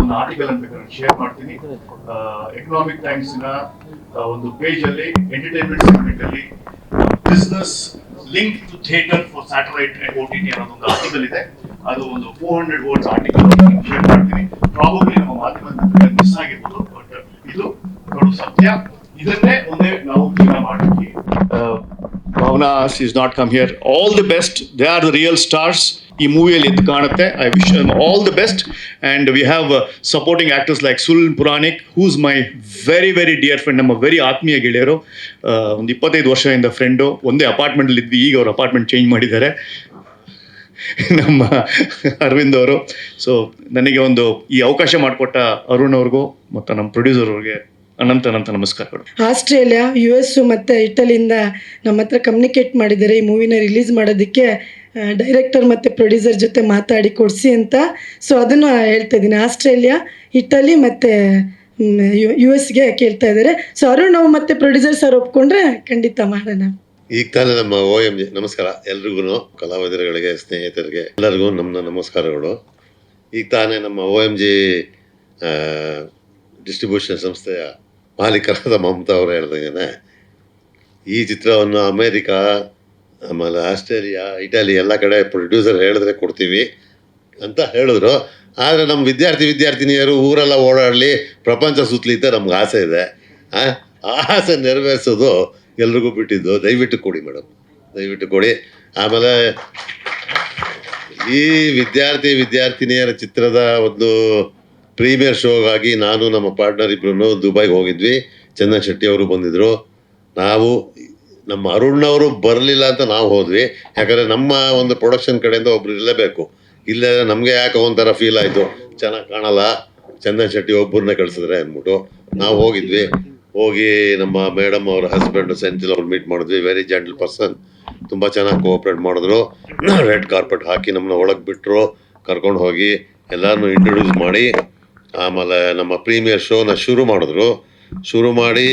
ಒಂದು ಆರ್ಟಿಕಲ್ ಅಂತ ಶೇರ್ ಮಾಡ್ತೀನಿ. ಎಕನಾಮಿಕ್ ಟೈಮ್ಸ್ ನ ಒಂದು ಪೇಜ್ ಅಲ್ಲಿ ಎಂಟರ್ಟೈನ್ಮೆಂಟ್ ಸೆಗ್ಮೆಂಟ್ ಅಲ್ಲಿ business link to theatre for satellite and OTT ಅನ್ನೋದು ಒಂದು ಆರ್ಟಿಕಲ್ ಇದೆ. ಅದು ಒಂದು 400 words ಆರ್ಟಿಕಲ್ ಶೇರ್ ಮಾಡ್ತೀನಿ. ಪ್ರಾಬಬ್ಲಿ ನಮ್ಮ ಮಾಧ್ಯಮದ ಮಿಸ್ ಆಗಿರ್ಬೋದು, ಬಟ್ ಇದು ಕಡು ಸತ್ಯ. ಇದನ್ನೇ ಒಂದೇ ನಾವು ಜೀವನ ಮಾಡ್ತೀವಿ. Bhavna is not come here. All the best. They are the real stars. ಈ ಮೂವಿಯಲ್ಲಿ ಎದ್ದು ಕಾಣುತ್ತೆ. I wish them all the best. And we have supporting actors like Sulin Puranik, who's my very very dear friend. ನಮ್ಮ very ಆತ್ಮೀಯ ಗೆಳೆಯರು. ಒಂದು 25 ವರ್ಷದಿಂದ friend. ಒಂದೇ apartment ಅಲ್ಲಿ ಇದ್ವಿ, ಈಗ ಅವ್ರ ಅಪಾರ್ಟ್ಮೆಂಟ್ ಚೇಂಜ್ ಮಾಡಿದ್ದಾರೆ ನಮ್ಮ ಅರವಿಂದ್ ಅವರು. ಸೊ ನನಗೆ ಒಂದು ಈ ಅವಕಾಶ ಮಾಡಿಕೊಟ್ಟ ಅರುಣ್ ಅವ್ರಿಗೂ ಮತ್ತು ನಮ್ಮ ಪ್ರೊಡ್ಯೂಸರ್ ಅವ್ರಿಗೆ ಅನಂತ ನಮಸ್ಕಾರಗಳು. ಆಸ್ಟ್ರೇಲಿಯಾ, US ಮತ್ತು ಇಟಲಿಯಿಂದ ನಮ್ಮ ಹತ್ರ ಕಮ್ಯುನಿಕೇಟ್ ಮಾಡಿದ್ದಾರೆ ಈ ಮೂವಿನ ರಿಲೀಸ್ ಮಾಡೋದಕ್ಕೆ. ಡೈರೆಕ್ಟರ್ ಮತ್ತು ಪ್ರೊಡ್ಯೂಸರ್ ಜೊತೆ ಮಾತಾಡಿ ಕೊಡಿಸಿ ಅಂತ. ಸೊ ಅದನ್ನು ಹೇಳ್ತಾ ಇದ್ದೀನಿ. ಆಸ್ಟ್ರೇಲಿಯಾ, ಇಟಲಿ ಮತ್ತು US ಕೇಳ್ತಾ ಇದ್ದಾರೆ. ಸೊ ಅರುಣ್ ಮತ್ತು ಪ್ರೊಡ್ಯೂಸರ್ ಸರ್ ಒಪ್ಕೊಂಡ್ರೆ ಖಂಡಿತ ಮಾಡೋಣ. ಈಗ ತಾನೇ ನಮ್ಮ OMG, ನಮಸ್ಕಾರ ಎಲ್ರಿಗೂ, ಕಲಾವಿದರುಗಳಿಗೆ, ಸ್ನೇಹಿತರಿಗೆ ಎಲ್ಲರಿಗೂ ನಮ್ಮ ನಮಸ್ಕಾರಗಳು. ಈಗ ತಾನೇ ನಮ್ಮ OMG ಡಿಸ್ಟ್ರಿಬ್ಯೂಷನ್ ಸಂಸ್ಥೆಯ ಮಾಲೀಕರಾದ ಮಮತಾ ಅವರು ಹೇಳ್ದಂಗೆ ಈ ಚಿತ್ರವನ್ನು ಅಮೇರಿಕಾ, ಆಮೇಲೆ ಆಸ್ಟ್ರೇಲಿಯಾ, ಇಟಲಿ ಎಲ್ಲ ಕಡೆ ಪ್ರೊಡ್ಯೂಸರ್ ಹೇಳಿದ್ರೆ ಕೊಡ್ತೀವಿ ಅಂತ ಹೇಳಿದ್ರು. ಆದರೆ ನಮ್ಮ ವಿದ್ಯಾರ್ಥಿನಿಯರು ಊರೆಲ್ಲ ಓಡಾಡಲಿ, ಪ್ರಪಂಚ ಸುತ್ತಲಿ ಅಂತ ನಮ್ಗೆ ಆಸೆ ಇದೆ. ಆ ಆಸೆ ನೆರವೇರಿಸೋದು ಎಲ್ರಿಗೂ ಬಿಟ್ಟಿದ್ದು. ದಯವಿಟ್ಟು ಕೊಡಿ ಮೇಡಮ್, ದಯವಿಟ್ಟು ಕೊಡಿ. ಆಮೇಲೆ ಈ ವಿದ್ಯಾರ್ಥಿನಿಯರ ಚಿತ್ರದ ಒಂದು ಪ್ರೀಮಿಯರ್ ಶೋಗಾಗಿ ನಾನು ನಮ್ಮ ಪಾರ್ಟ್ನರ್ ಇಬ್ಬರು ದುಬೈಗೆ ಹೋಗಿದ್ವಿ. ಚಂದನ್ ಶೆಟ್ಟಿ ಅವರು ಬಂದಿದ್ದರು. ನಾವು ನಮ್ಮ ಅರುಣ್ ಅವರು ಬರಲಿಲ್ಲ ಅಂತ ನಾವು ಹೋದ್ವಿ. ಯಾಕಂದರೆ ನಮ್ಮ ಒಂದು ಪ್ರೊಡಕ್ಷನ್ ಕಡೆಯಿಂದ ಒಬ್ರು ಇರಲೇಬೇಕು. ಇಲ್ಲೇ ನಮಗೆ ಯಾಕೆ ಒಂಥರ ಫೀಲ್ ಆಯಿತು, ಚೆನ್ನಾಗಿ ಕಾಣಲ್ಲ, ಚಂದನ್ ಶೆಟ್ಟಿ ಒಬ್ಬರನ್ನೇ ಕಳಿಸಿದ್ರೆ ಅಂದ್ಬಿಟ್ಟು ನಾವು ಹೋಗಿದ್ವಿ. ಹೋಗಿ ನಮ್ಮ ಮೇಡಮ್ ಅವ್ರ ಹಸ್ಬೆಂಡು ಸೆಂಥಿಲ್ ಅವ್ರು ಮೀಟ್ ಮಾಡಿದ್ವಿ. ವೆರಿ ಜೆಂಟಲ್ ಪರ್ಸನ್, ತುಂಬ ಚೆನ್ನಾಗಿ ಕೋಆಪ್ರೇಟ್ ಮಾಡಿದ್ರು. ರೆಡ್ ಕಾರ್ಪೆಟ್ ಹಾಕಿ ನಮ್ಮನ್ನ ಒಳಗೆ ಬಿಟ್ಟರು, ಕರ್ಕೊಂಡು ಹೋಗಿ ಎಲ್ಲರನ್ನೂ ಇಂಟ್ರೊಡ್ಯೂಸ್ ಮಾಡಿ ಆಮೇಲೆ ನಮ್ಮ ಪ್ರೀಮಿಯರ್ ಶೋನ ಶುರು ಮಾಡಿ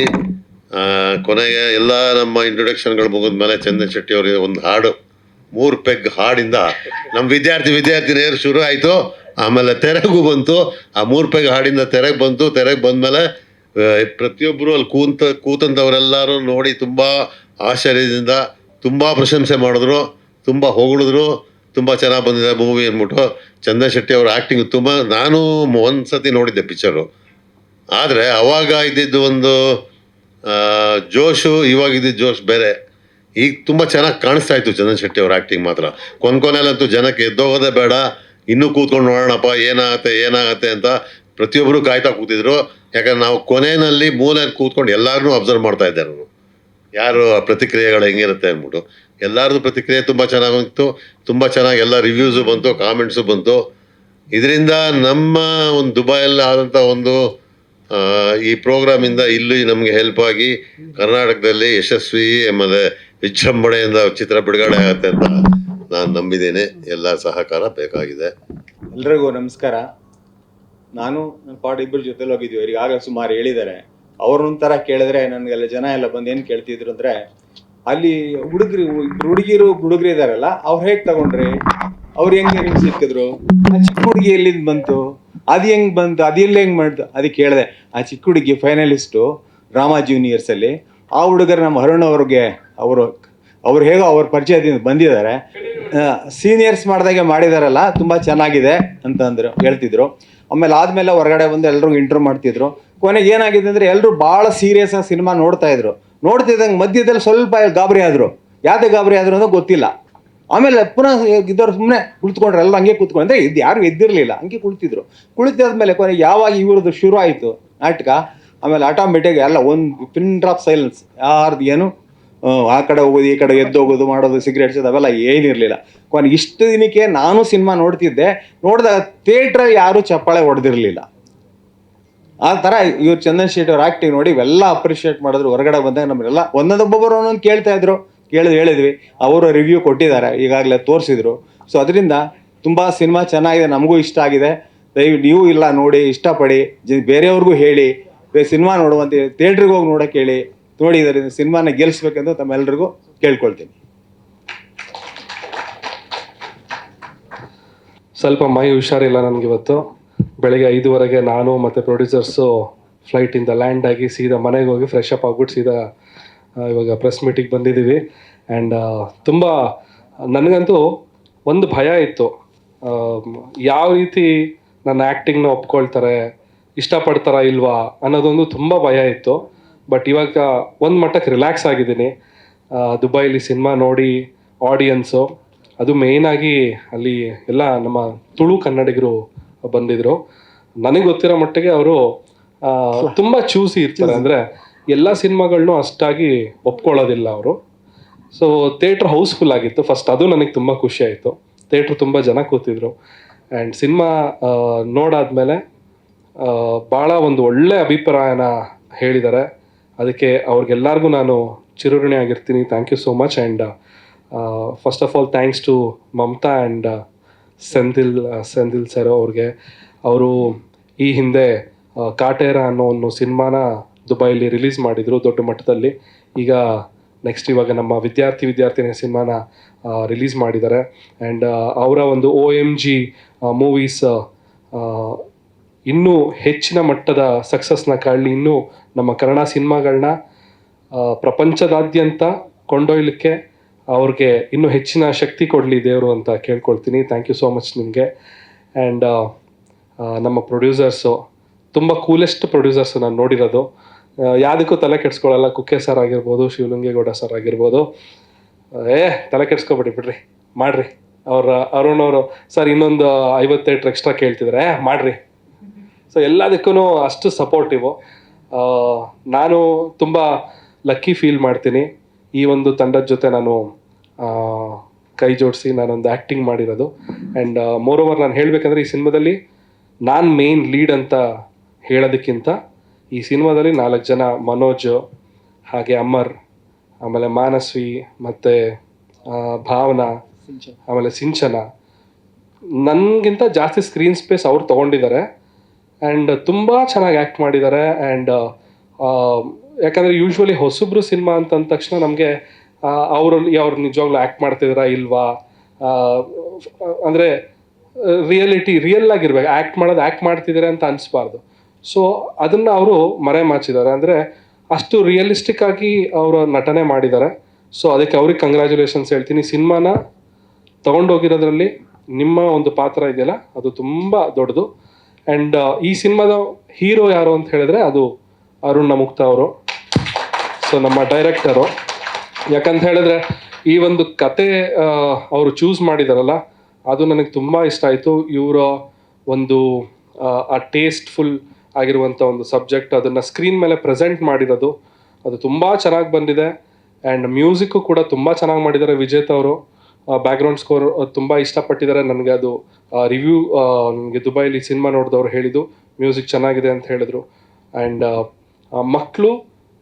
ಕೊನೆಗೆ ಎಲ್ಲ ನಮ್ಮ ಇಂಟ್ರೊಡಕ್ಷನ್ಗಳು ಮುಗಿದ್ಮೇಲೆ ಚಂದನ್ ಶೆಟ್ಟಿ ಅವರಿಗೆ ಒಂದು ಹಾಡು, 3 ಪೆಗ್ ಹಾಡಿಂದ ನಮ್ಮ ವಿದ್ಯಾರ್ಥಿನಿಯರು ಶುರು ಆಯಿತು. ಆಮೇಲೆ ತೆರೆಗೂ ಬಂತು. ಆ 3 ಪೆಗ್ ಹಾಡಿಂದ ತೆರೆಗೆ ಬಂತು. ತೆರೆಗೆ ಬಂದಮೇಲೆ ಪ್ರತಿಯೊಬ್ಬರು ಅಲ್ಲಿ ಕೂತಂಥವರೆಲ್ಲರೂ ನೋಡಿ ತುಂಬ ಆಶ್ಚರ್ಯದಿಂದ ತುಂಬ ಪ್ರಶಂಸೆ ಮಾಡಿದ್ರು, ತುಂಬ ಹೊಗಳಿದ್ರು. ತುಂಬ ಚೆನ್ನಾಗಿ ಬಂದಿದೆ ಮೂವಿ ಅಂದ್ಬಿಟ್ಟು. ಚಂದನ್ ಶೆಟ್ಟಿ ಅವ್ರ ಆ್ಯಕ್ಟಿಂಗ್ ತುಂಬ, ನಾನು ಒಂದು ಸತಿ ನೋಡಿದ್ದೆ ಪಿಕ್ಚರು. ಆದರೆ ಅವಾಗ ಇದ್ದಿದ್ದು ಒಂದು ಜೋಶು, ಇವಾಗಿದ್ದಿದ್ದು ಜೋಶ್ ಬೇರೆ. ಈಗ ತುಂಬ ಚೆನ್ನಾಗಿ ಕಾಣಿಸ್ತಾ ಇತ್ತು ಚಂದನ್ ಶೆಟ್ಟಿ ಅವ್ರ ಆ್ಯಕ್ಟಿಂಗ್ ಮಾತ್ರ. ಕೊನೆಯಲ್ಲಂತೂ ಜನಕ್ಕೆ ಎದ್ದೋಗೋದೇ ಬೇಡ, ಇನ್ನೂ ಕೂತ್ಕೊಂಡು ನೋಡೋಣಪ್ಪ ಏನಾಗತ್ತೆ ಅಂತ ಪ್ರತಿಯೊಬ್ಬರು ಕಾಯ್ತಾ ಕೂತಿದ್ರು. ಯಾಕಂದ್ರೆ ನಾವು ಕೊನೆಯಲ್ಲಿ ಮೂಲೆಯಲ್ಲಿ ಕೂತ್ಕೊಂಡು ಎಲ್ಲರನ್ನೂ ಅಬ್ಸರ್ವ್ ಮಾಡ್ತಾ ಇದ್ದೆ ನಾನು, ಯಾರು ಪ್ರತಿಕ್ರಿಯೆಗಳು ಹೆಂಗಿರುತ್ತೆ ಅಂದ್ಬಿಟ್ಟು. ಎಲ್ಲರದ್ದು ಪ್ರತಿಕ್ರಿಯೆ ತುಂಬ ಚೆನ್ನಾಗಿತ್ತು. ತುಂಬ ಚೆನ್ನಾಗಿ ಎಲ್ಲ ರಿವ್ಯೂಸು ಬಂತು, ಕಾಮೆಂಟ್ಸು ಬಂತು. ಇದರಿಂದ ನಮ್ಮ ಒಂದು ದುಬೈಯಲ್ಲಿ ಆದಂಥ ಒಂದು ಈ ಪ್ರೋಗ್ರಾಮಿಂದ ಇಲ್ಲಿ ನಮಗೆ ಹೆಲ್ಪ್ ಆಗಿ ಕರ್ನಾಟಕದಲ್ಲಿ ಯಶಸ್ವಿ ಆಮೇಲೆ ವಿಜೃಂಭಣೆಯಿಂದ ಚಿತ್ರ ಬಿಡುಗಡೆ ಆಗುತ್ತೆ ಅಂತ ನಾನು ನಂಬಿದ್ದೇನೆ. ಎಲ್ಲ ಸಹಕಾರ ಬೇಕಾಗಿದೆ. ಎಲ್ರಿಗೂ ನಮಸ್ಕಾರ. ನಾನು ನನ್ನ ಇಬ್ಬರು ಜೊತೆಲಿ ಹೋಗಿದ್ವಿ. ಈಗಾಗಲೇ ಸುಮಾರು ಹೇಳಿದ್ದಾರೆ. ಅವ್ರನ್ನೊಂಥರ ಕೇಳಿದ್ರೆ ನನಗೆಲ್ಲ ಜನ ಎಲ್ಲ ಬಂದು ಏನು ಕೇಳ್ತಿದ್ರು ಅಂದರೆ, ಅಲ್ಲಿ ಹುಡುಗರು ಇದ್ದಾರಲ್ಲ, ಅವ್ರು ಹೇಗೆ ತಗೊಂಡ್ರಿ, ಅವ್ರು ಹೆಂಗೆ ನಿಮ್ಗೆ ಸಿಕ್ಕಿದ್ರು, ಆ ಚಿಕ್ಕ ಹುಡುಗಿ ಎಲ್ಲಿಂದ ಬಂತು, ಅದು ಹೆಂಗೆ ಬಂತು, ಅದೆಲ್ಲ ಹೆಂಗೆ ಮಾಡ್ತು, ಅದಕ್ಕೆ ಹೇಳಿದೆ. ಆ ಚಿಕ್ಕ ಹುಡುಗಿ ಫೈನಲಿಸ್ಟು ಡ್ರಾಮಾ ಜೂನಿಯರ್ಸಲ್ಲಿ. ಆ ಹುಡುಗರು ನಮ್ಮ ಅರುಣ್ ಅವ್ರಿಗೆ ಅವ್ರು ಹೇಗೋ ಅವ್ರ ಪರಿಚಯದಿಂದ ಬಂದಿದ್ದಾರೆ. ಸೀನಿಯರ್ಸ್ ಮಾಡಿದಾರಲ್ಲ, ತುಂಬ ಚೆನ್ನಾಗಿದೆ ಅಂತಂದ್ರು, ಹೇಳ್ತಿದ್ರು. ಆಮೇಲೆ ಹೊರಗಡೆ ಬಂದು ಎಲ್ರಿಗೂ ಇಂಟರ್ವ್ಯೂ ಮಾಡ್ತಿದ್ರು. ಕೊನೆಗೆ ಏನಾಗಿದೆ ಅಂದರೆ ಎಲ್ಲರೂ ಭಾಳ ಸೀರಿಯಸ್ ಆಗಿ ಸಿನಿಮಾ ನೋಡ್ತಿದ್ದಂಗೆ ಮಧ್ಯದಲ್ಲಿ ಸ್ವಲ್ಪ ಗಾಬರಿ ಆದರು. ಯಾವ್ದೇ ಗಾಬರಿ ಆದರು ಅನ್ನೋ ಗೊತ್ತಿಲ್ಲ. ಆಮೇಲೆ ಪುನಃ ಇದ್ದವ್ರು ಸುಮ್ಮನೆ ಕುಳಿತುಕೊಂಡ್ರೆ, ಎಲ್ಲ ಹಂಗೆ ಕೂತ್ಕೊಂಡ್ರೆ, ಇದು ಯಾರು ಎದ್ದಿರಲಿಲ್ಲ, ಹಂಗೆ ಕುಳಿತಾದ್ಮೇಲೆ ಕೊನೆಗೆ ಯಾವಾಗ ಇವ್ರದ್ದು ಶುರು ಆಯಿತು ನಾಟಕ, ಆಮೇಲೆ ಆಟೋಮೆಟಿಕ್ ಎಲ್ಲ ಒಂದು ಪಿನ್ ಡ್ರಾಪ್ ಸೈಲೆನ್ಸ್. ಯಾರ್ದು ಏನು ಆ ಕಡೆ ಹೋಗೋದು, ಈ ಕಡೆ ಎದ್ದೋಗೋದು, ಮಾಡೋದು, ಸಿಗರೇಟ್ಸ್ ಅವೆಲ್ಲ ಏನಿರಲಿಲ್ಲ. ಕೊನೆಗೆ ಇಷ್ಟು ದಿನಕ್ಕೆ ನಾನು ಸಿನಿಮಾ ನೋಡಿದಾಗ ಥಿಯೇಟ್ರಲ್ಲಿ ಯಾರೂ ಚಪ್ಪಾಳೆ ಹೊಡೆದಿರಲಿಲ್ಲ. ಆ ಥರ ಇವ್ರು ಚಂದನ್ ಶೆಟ್ಟಿ ಅವ್ರ ಆ್ಯಕ್ಟಿಂಗ್ ನೋಡಿ ಇವೆಲ್ಲ ಅಪ್ರಿಷಿಯೇಟ್ ಮಾಡಿದ್ರು. ಹೊರಗಡೆ ಬಂದಾಗ ನಮಗೆಲ್ಲ ಒಂದೊಬ್ಬರು ಕೇಳ್ತಾ ಇದ್ರು, ಹೇಳಿದ್ವಿ. ಅವರು ರಿವ್ಯೂ ಕೊಟ್ಟಿದ್ದಾರೆ, ಈಗಾಗಲೇ ತೋರಿಸಿದ್ರು. ಸೊ ಅದರಿಂದ ತುಂಬ ಸಿನಿಮಾ ಚೆನ್ನಾಗಿದೆ, ನಮಗೂ ಇಷ್ಟ ಆಗಿದೆ. ದಯವಿಟ್ಟು ನೀವು ಇಲ್ಲ ನೋಡಿ, ಇಷ್ಟಪಡಿ, ಬೇರೆಯವ್ರಿಗೂ ಹೇಳಿ, ಸಿನಿಮಾ ನೋಡುವಂತೆ ಥಿಯೇಟ್ರಿಗೆ ಹೋಗಿ ನೋಡೋಕೆ ಹೇಳಿ. ನೋಡಿ, ಇದರಿಂದ ಸಿನಿಮಾನ ಗೆಲ್ಲಿಸ್ಬೇಕಂತ ತಮ್ಮೆಲ್ಲರಿಗೂ ಕೇಳ್ಕೊಳ್ತೀನಿ. ಸ್ವಲ್ಪ ಮೈ ಹುಷಾರಿಲ್ಲ ನನಗಿವತ್ತು, ಬೆಳಗ್ಗೆ 5:15 ನಾನು ಮತ್ತು ಪ್ರೊಡ್ಯೂಸರ್ಸು ಫ್ಲೈಟಿಂದ ಲ್ಯಾಂಡ್ ಆಗಿ ಸೀದಾ ಮನೆಗೆ ಹೋಗಿ ಫ್ರೆಶ್ ಅಪ್ ಆಗ್ಬಿಟ್ಟು ಸೀದಾ ಇವಾಗ ಪ್ರೆಸ್ ಮೀಟಿಗೆ ಬಂದಿದ್ದೀವಿ. ಆ್ಯಂಡ್ ತುಂಬ ನನಗಂತೂ ಒಂದು ಭಯ ಇತ್ತು, ಯಾವ ರೀತಿ ನನ್ನ ಆ್ಯಕ್ಟಿಂಗ್ನ ಒಪ್ಕೊಳ್ತಾರೆ, ಇಷ್ಟಪಡ್ತಾರಾ ಇಲ್ವಾ ಅನ್ನೋದೊಂದು ತುಂಬ ಭಯ ಇತ್ತು. ಬಟ್ ಇವಾಗ ಒಂದು ಮಟ್ಟಕ್ಕೆ ರಿಲ್ಯಾಕ್ಸ್ ಆಗಿದ್ದೀನಿ. ದುಬೈಲಿ ಸಿನಿಮಾ ನೋಡಿ ಆಡಿಯನ್ಸು, ಅದು ಮೇಯ್ನಾಗಿ ಅಲ್ಲಿ ಎಲ್ಲ ನಮ್ಮ ತುಳು ಕನ್ನಡಿಗರು ಬಂದಿದ್ರು. ನನಗೆ ಗೊತ್ತಿರೋ ಮಟ್ಟಿಗೆ ಅವರು ತುಂಬ ಚೂಸಿ ಇರ್ತಾರೆ, ಅಂದರೆ ಎಲ್ಲ ಸಿನಿಮಾಗಳನ್ನೂ ಅಷ್ಟಾಗಿ ಒಪ್ಕೊಳ್ಳೋದಿಲ್ಲ ಅವರು. ಸೊ ಥಿಯೇಟ್ರ್ ಹೌಸ್ಫುಲ್ ಆಗಿತ್ತು ಫಸ್ಟ್, ಅದು ನನಗೆ ತುಂಬ ಖುಷಿ ಆಯಿತು. ಥಿಯೇಟ್ರ್ ತುಂಬ ಜನ ಕೂತಿದ್ರು. ಆ್ಯಂಡ್ ಸಿನಿಮಾ ನೋಡಾದ್ಮೇಲೆ ಭಾಳ ಒಂದು ಒಳ್ಳೆ ಅಭಿಪ್ರಾಯನ ಹೇಳಿದ್ದಾರೆ. ಅದಕ್ಕೆ ಅವ್ರಿಗೆಲ್ಲರಿಗೂ ನಾನು ಚಿರಋಣಿ ಆಗಿರ್ತೀನಿ. Thank you so much. And first of all thanks to Mamata and Sendil sir ಅವ್ರಿಗೆ. ಅವರು ಈ ಹಿಂದೆ ಕಾಟೇರ ಅನ್ನೋ ಒಂದು ಸಿನಿಮಾನ ದುಬೈಲಿ ರಿಲೀಸ್ ಮಾಡಿದರು ದೊಡ್ಡ ಮಟ್ಟದಲ್ಲಿ. ಈಗ ನೆಕ್ಸ್ಟ್ ಇವಾಗ ನಮ್ಮ ವಿದ್ಯಾರ್ಥಿನಿ ಸಿನಿಮಾನ ರಿಲೀಸ್ ಮಾಡಿದ್ದಾರೆ. ಆ್ಯಂಡ್ ಅವರ ಒಂದು OMG ಮೂವೀಸ್ ಇನ್ನೂ ಹೆಚ್ಚಿನ ಮಟ್ಟದ ಸಕ್ಸಸ್ನ ಕಾಣಲಿ, ಇನ್ನೂ ನಮ್ಮ ಕನ್ನಡ ಸಿನಿಮಾಗಳನ್ನ ಪ್ರಪಂಚದಾದ್ಯಂತ ಕೊಂಡೊಯ್ಲಿಕ್ಕೆ ಅವ್ರಿಗೆ ಇನ್ನೂ ಹೆಚ್ಚಿನ ಶಕ್ತಿ ಕೊಡಲಿ ದೇವರು ಅಂತ ಕೇಳ್ಕೊಳ್ತೀನಿ. ಥ್ಯಾಂಕ್ ಯು ಸೋ ಮಚ್ ನಿಮಗೆ. ಆ್ಯಂಡ್ ನಮ್ಮ ಪ್ರೊಡ್ಯೂಸರ್ಸು ತುಂಬ ಕೂಲೆಸ್ಟ್ ಪ್ರೊಡ್ಯೂಸರ್ಸು ನಾನು ನೋಡಿರೋದು. ಯಾವುದಕ್ಕೂ ತಲೆ ಕೆಡಿಸ್ಕೊಳ್ಳಲ್ಲ. ಕುಕ್ಕೆ ಸರ್ ಆಗಿರ್ಬೋದು, ಶಿವಲಿಂಗೇಗೌಡ ಸರ್ ಆಗಿರ್ಬೋದು, ತಲೆ ಕೆಡಿಸ್ಕೊಬೇಡಿ ಬಿಡ್ರಿ, ಮಾಡಿರಿ. ಅರುಣ್ ಅವರು ಸರ್ ಇನ್ನೊಂದು 50 ಥಿಯೇಟ್ರ್ ಎಕ್ಸ್ಟ್ರಾ ಕೇಳ್ತಿದ್ದಾರೆ, ಮಾಡಿರಿ. ಸೊ ಎಲ್ಲದಕ್ಕೂ ಅಷ್ಟು ಸಪೋರ್ಟಿವು. ನಾನು ತುಂಬ ಲಕ್ಕಿ ಫೀಲ್ ಮಾಡ್ತೀನಿ ಈ ಒಂದು ತಂಡದ ಜೊತೆ ನಾನು ಕೈ ಜೋಡಿಸಿ ನಾನೊಂದು ಆ್ಯಕ್ಟಿಂಗ್ ಮಾಡಿರೋದು. ಆ್ಯಂಡ್ ಮೋರೋವರ್ ನಾನು ಹೇಳಬೇಕಂದ್ರೆ ಈ ಸಿನಿಮಾದಲ್ಲಿ ನಾನು ಮೇನ್ ಲೀಡ್ ಅಂತ ಹೇಳೋದಕ್ಕಿಂತ ಈ ಸಿನಿಮಾದಲ್ಲಿ 4 ಜನ, ಮನೋಜ್, ಹಾಗೆ ಅಮರ್, ಆಮೇಲೆ ಮಾನಸ್ವಿ, ಮತ್ತು ಭಾವನಾ, ಆಮೇಲೆ ಸಿಂಚನ, ನನಗಿಂತ ಜಾಸ್ತಿ ಸ್ಕ್ರೀನ್ ಸ್ಪೇಸ್ ಅವ್ರು ತೊಗೊಂಡಿದ್ದಾರೆ. ಆ್ಯಂಡ್ ತುಂಬ ಚೆನ್ನಾಗಿ ಆ್ಯಕ್ಟ್ ಮಾಡಿದ್ದಾರೆ. ಆ್ಯಂಡ್ ಯಾಕಂದರೆ ಯೂಶ್ವಲಿ ಹೊಸಬ್ರು ಸಿನಿಮಾ ಅಂತಂದ ತಕ್ಷಣ ನಮಗೆ ಅವ್ರು ನಿಜವಾಗ್ಲೂ ಆ್ಯಕ್ಟ್ ಮಾಡ್ತಿದ್ದೀರಾ ಇಲ್ವಾ, ಅಂದರೆ ರಿಯಲ್ ಆಗಿರ್ಬೇಕು. ಆ್ಯಕ್ಟ್ ಮಾಡ್ತಿದ್ದಾರೆ ಅಂತ ಅನಿಸ್ಬಾರ್ದು. ಸೊ ಅದನ್ನು ಅವರು ಮರೆಮಾಚಿದ್ದಾರೆ, ಅಂದರೆ ಅಷ್ಟು ರಿಯಲಿಸ್ಟಿಕ್ ಆಗಿ ಅವರು ನಟನೆ ಮಾಡಿದ್ದಾರೆ. ಸೊ ಅದಕ್ಕೆ ಅವ್ರಿಗೆ ಕಂಗ್ರ್ಯಾಚುಲೇಷನ್ಸ್ ಹೇಳ್ತೀನಿ. ಸಿನಿಮಾನ ತೊಗೊಂಡೋಗಿರೋದ್ರಲ್ಲಿ ನಿಮ್ಮ ಒಂದು ಪಾತ್ರ ಇದೆಯಲ್ಲ ಅದು ತುಂಬ ದೊಡ್ಡದು. ಆ್ಯಂಡ್ ಈ ಸಿನಿಮಾದ ಹೀರೋ ಯಾರು ಅಂತ ಹೇಳಿದ್ರೆ ಅದು ಅರುಣ್ ಮುಕ್ತಾ ಅವರು. ಸೊ ನಮ್ಮ ಡೈರೆಕ್ಟರು, ಯಾಕಂತ ಹೇಳಿದ್ರೆ ಈ ಒಂದು ಕತೆ ಅವರು ಚೂಸ್ ಮಾಡಿದಾರಲ್ಲ ಅದು ನನಗೆ ತುಂಬ ಇಷ್ಟ ಆಯಿತು. ಇವರ ಒಂದು ಆ ಟೇಸ್ಟ್ಫುಲ್ ಆಗಿರುವಂಥ ಒಂದು ಸಬ್ಜೆಕ್ಟ್, ಅದನ್ನು ಸ್ಕ್ರೀನ್ ಮೇಲೆ ಪ್ರೆಸೆಂಟ್ ಮಾಡಿರೋದು ಅದು ತುಂಬ ಚೆನ್ನಾಗಿ ಬಂದಿದೆ. ಆ್ಯಂಡ್ ಮ್ಯೂಸಿಕ್ಕು ಕೂಡ ತುಂಬ ಚೆನ್ನಾಗಿ ಮಾಡಿದ್ದಾರೆ ವಿಜೇತ್ ಅವರು. ಬ್ಯಾಕ್ಗ್ರೌಂಡ್ ಸ್ಕೋರ್ ತುಂಬ ಇಷ್ಟಪಟ್ಟಿದ್ದಾರೆ. ನನಗೆ ಅದು ರಿವ್ಯೂ ನನಗೆ ದುಬೈಲಿ ಸಿನಿಮಾ ನೋಡಿದವ್ರು ಹೇಳಿದ್ದು ಮ್ಯೂಸಿಕ್ ಚೆನ್ನಾಗಿದೆ ಅಂತ ಹೇಳಿದ್ರು. ಆ್ಯಂಡ್ ಮಕ್ಕಳು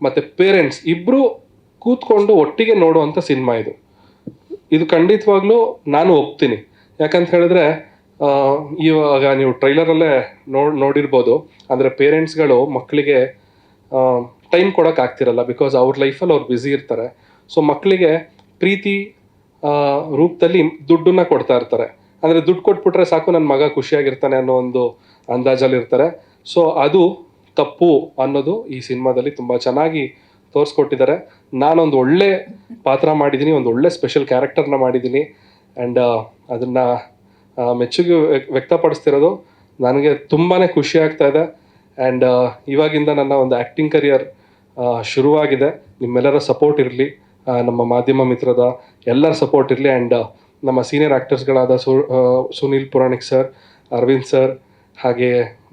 ಮತ್ತು ಪೇರೆಂಟ್ಸ್ ಇಬ್ಬರು ಕೂತ್ಕೊಂಡು ಒಟ್ಟಿಗೆ ನೋಡುವಂಥ ಸಿನಿಮಾ ಇದು ಖಂಡಿತವಾಗ್ಲೂ ನಾನು ಒಪ್ತೀನಿ. ಯಾಕಂತ ಹೇಳಿದ್ರೆ ಇವಾಗ ನೀವು ಟ್ರೈಲರಲ್ಲೇ ನೋಡಿರ್ಬೋದು, ಅಂದರೆ ಪೇರೆಂಟ್ಸ್ಗಳು ಮಕ್ಕಳಿಗೆ ಟೈಮ್ ಕೊಡೋಕ್ಕಾಗ್ತಿರಲ್ಲ, ಬಿಕಾಸ್ ಅವ್ರ ಲೈಫಲ್ಲಿ ಅವ್ರು ಬ್ಯುಸಿ ಇರ್ತಾರೆ. ಸೊ ಮಕ್ಕಳಿಗೆ ಪ್ರೀತಿ ರೂಪದಲ್ಲಿ ದುಡ್ಡನ್ನ ಕೊಡ್ತಾ ಇರ್ತಾರೆ. ಅಂದರೆ ದುಡ್ಡು ಕೊಟ್ಬಿಟ್ರೆ ಸಾಕು ನನ್ನ ಮಗ ಖುಷಿಯಾಗಿರ್ತಾನೆ ಅನ್ನೋ ಒಂದು ಅಂದಾಜಲ್ಲಿ ಇರ್ತಾರೆ. ಸೊ ಅದು ತಪ್ಪು ಅನ್ನೋದು ಈ ಸಿನಿಮಾದಲ್ಲಿ ತುಂಬ ಚೆನ್ನಾಗಿ ತೋರಿಸ್ಕೊಟ್ಟಿದ್ದಾರೆ. ನಾನೊಂದು ಒಳ್ಳೆ ಪಾತ್ರ ಮಾಡಿದ್ದೀನಿ, ಒಂದು ಒಳ್ಳೆ ಸ್ಪೆಷಲ್ ಕ್ಯಾರೆಕ್ಟರ್ನ ಮಾಡಿದ್ದೀನಿ. ಆ್ಯಂಡ್ ಅದನ್ನು ಮೆಚ್ಚುಗೆ ವ್ಯಕ್ತಪಡಿಸ್ತಿರೋದು ನನಗೆ ತುಂಬಾ ಖುಷಿ ಆಗ್ತಾ ಇದೆ. ಆ್ಯಂಡ್ ಇವಾಗಿಂದ ನನ್ನ ಒಂದು ಆ್ಯಕ್ಟಿಂಗ್ ಕರಿಯರ್ ಶುರುವಾಗಿದೆ. ನಿಮ್ಮೆಲ್ಲರ ಸಪೋರ್ಟ್ ಇರಲಿ, ನಮ್ಮ ಮಾಧ್ಯಮ ಮಿತ್ರದ ಎಲ್ಲರ ಸಪೋರ್ಟ್ ಇರಲಿ. ಆ್ಯಂಡ್ ನಮ್ಮ ಸೀನಿಯರ್ ಆ್ಯಕ್ಟರ್ಸ್ಗಳಾದ ಸುನೀಲ್ ಪುರಾಣಿಕ್ ಸರ್, ಅರವಿಂದ್ ಸರ್, ಹಾಗೆ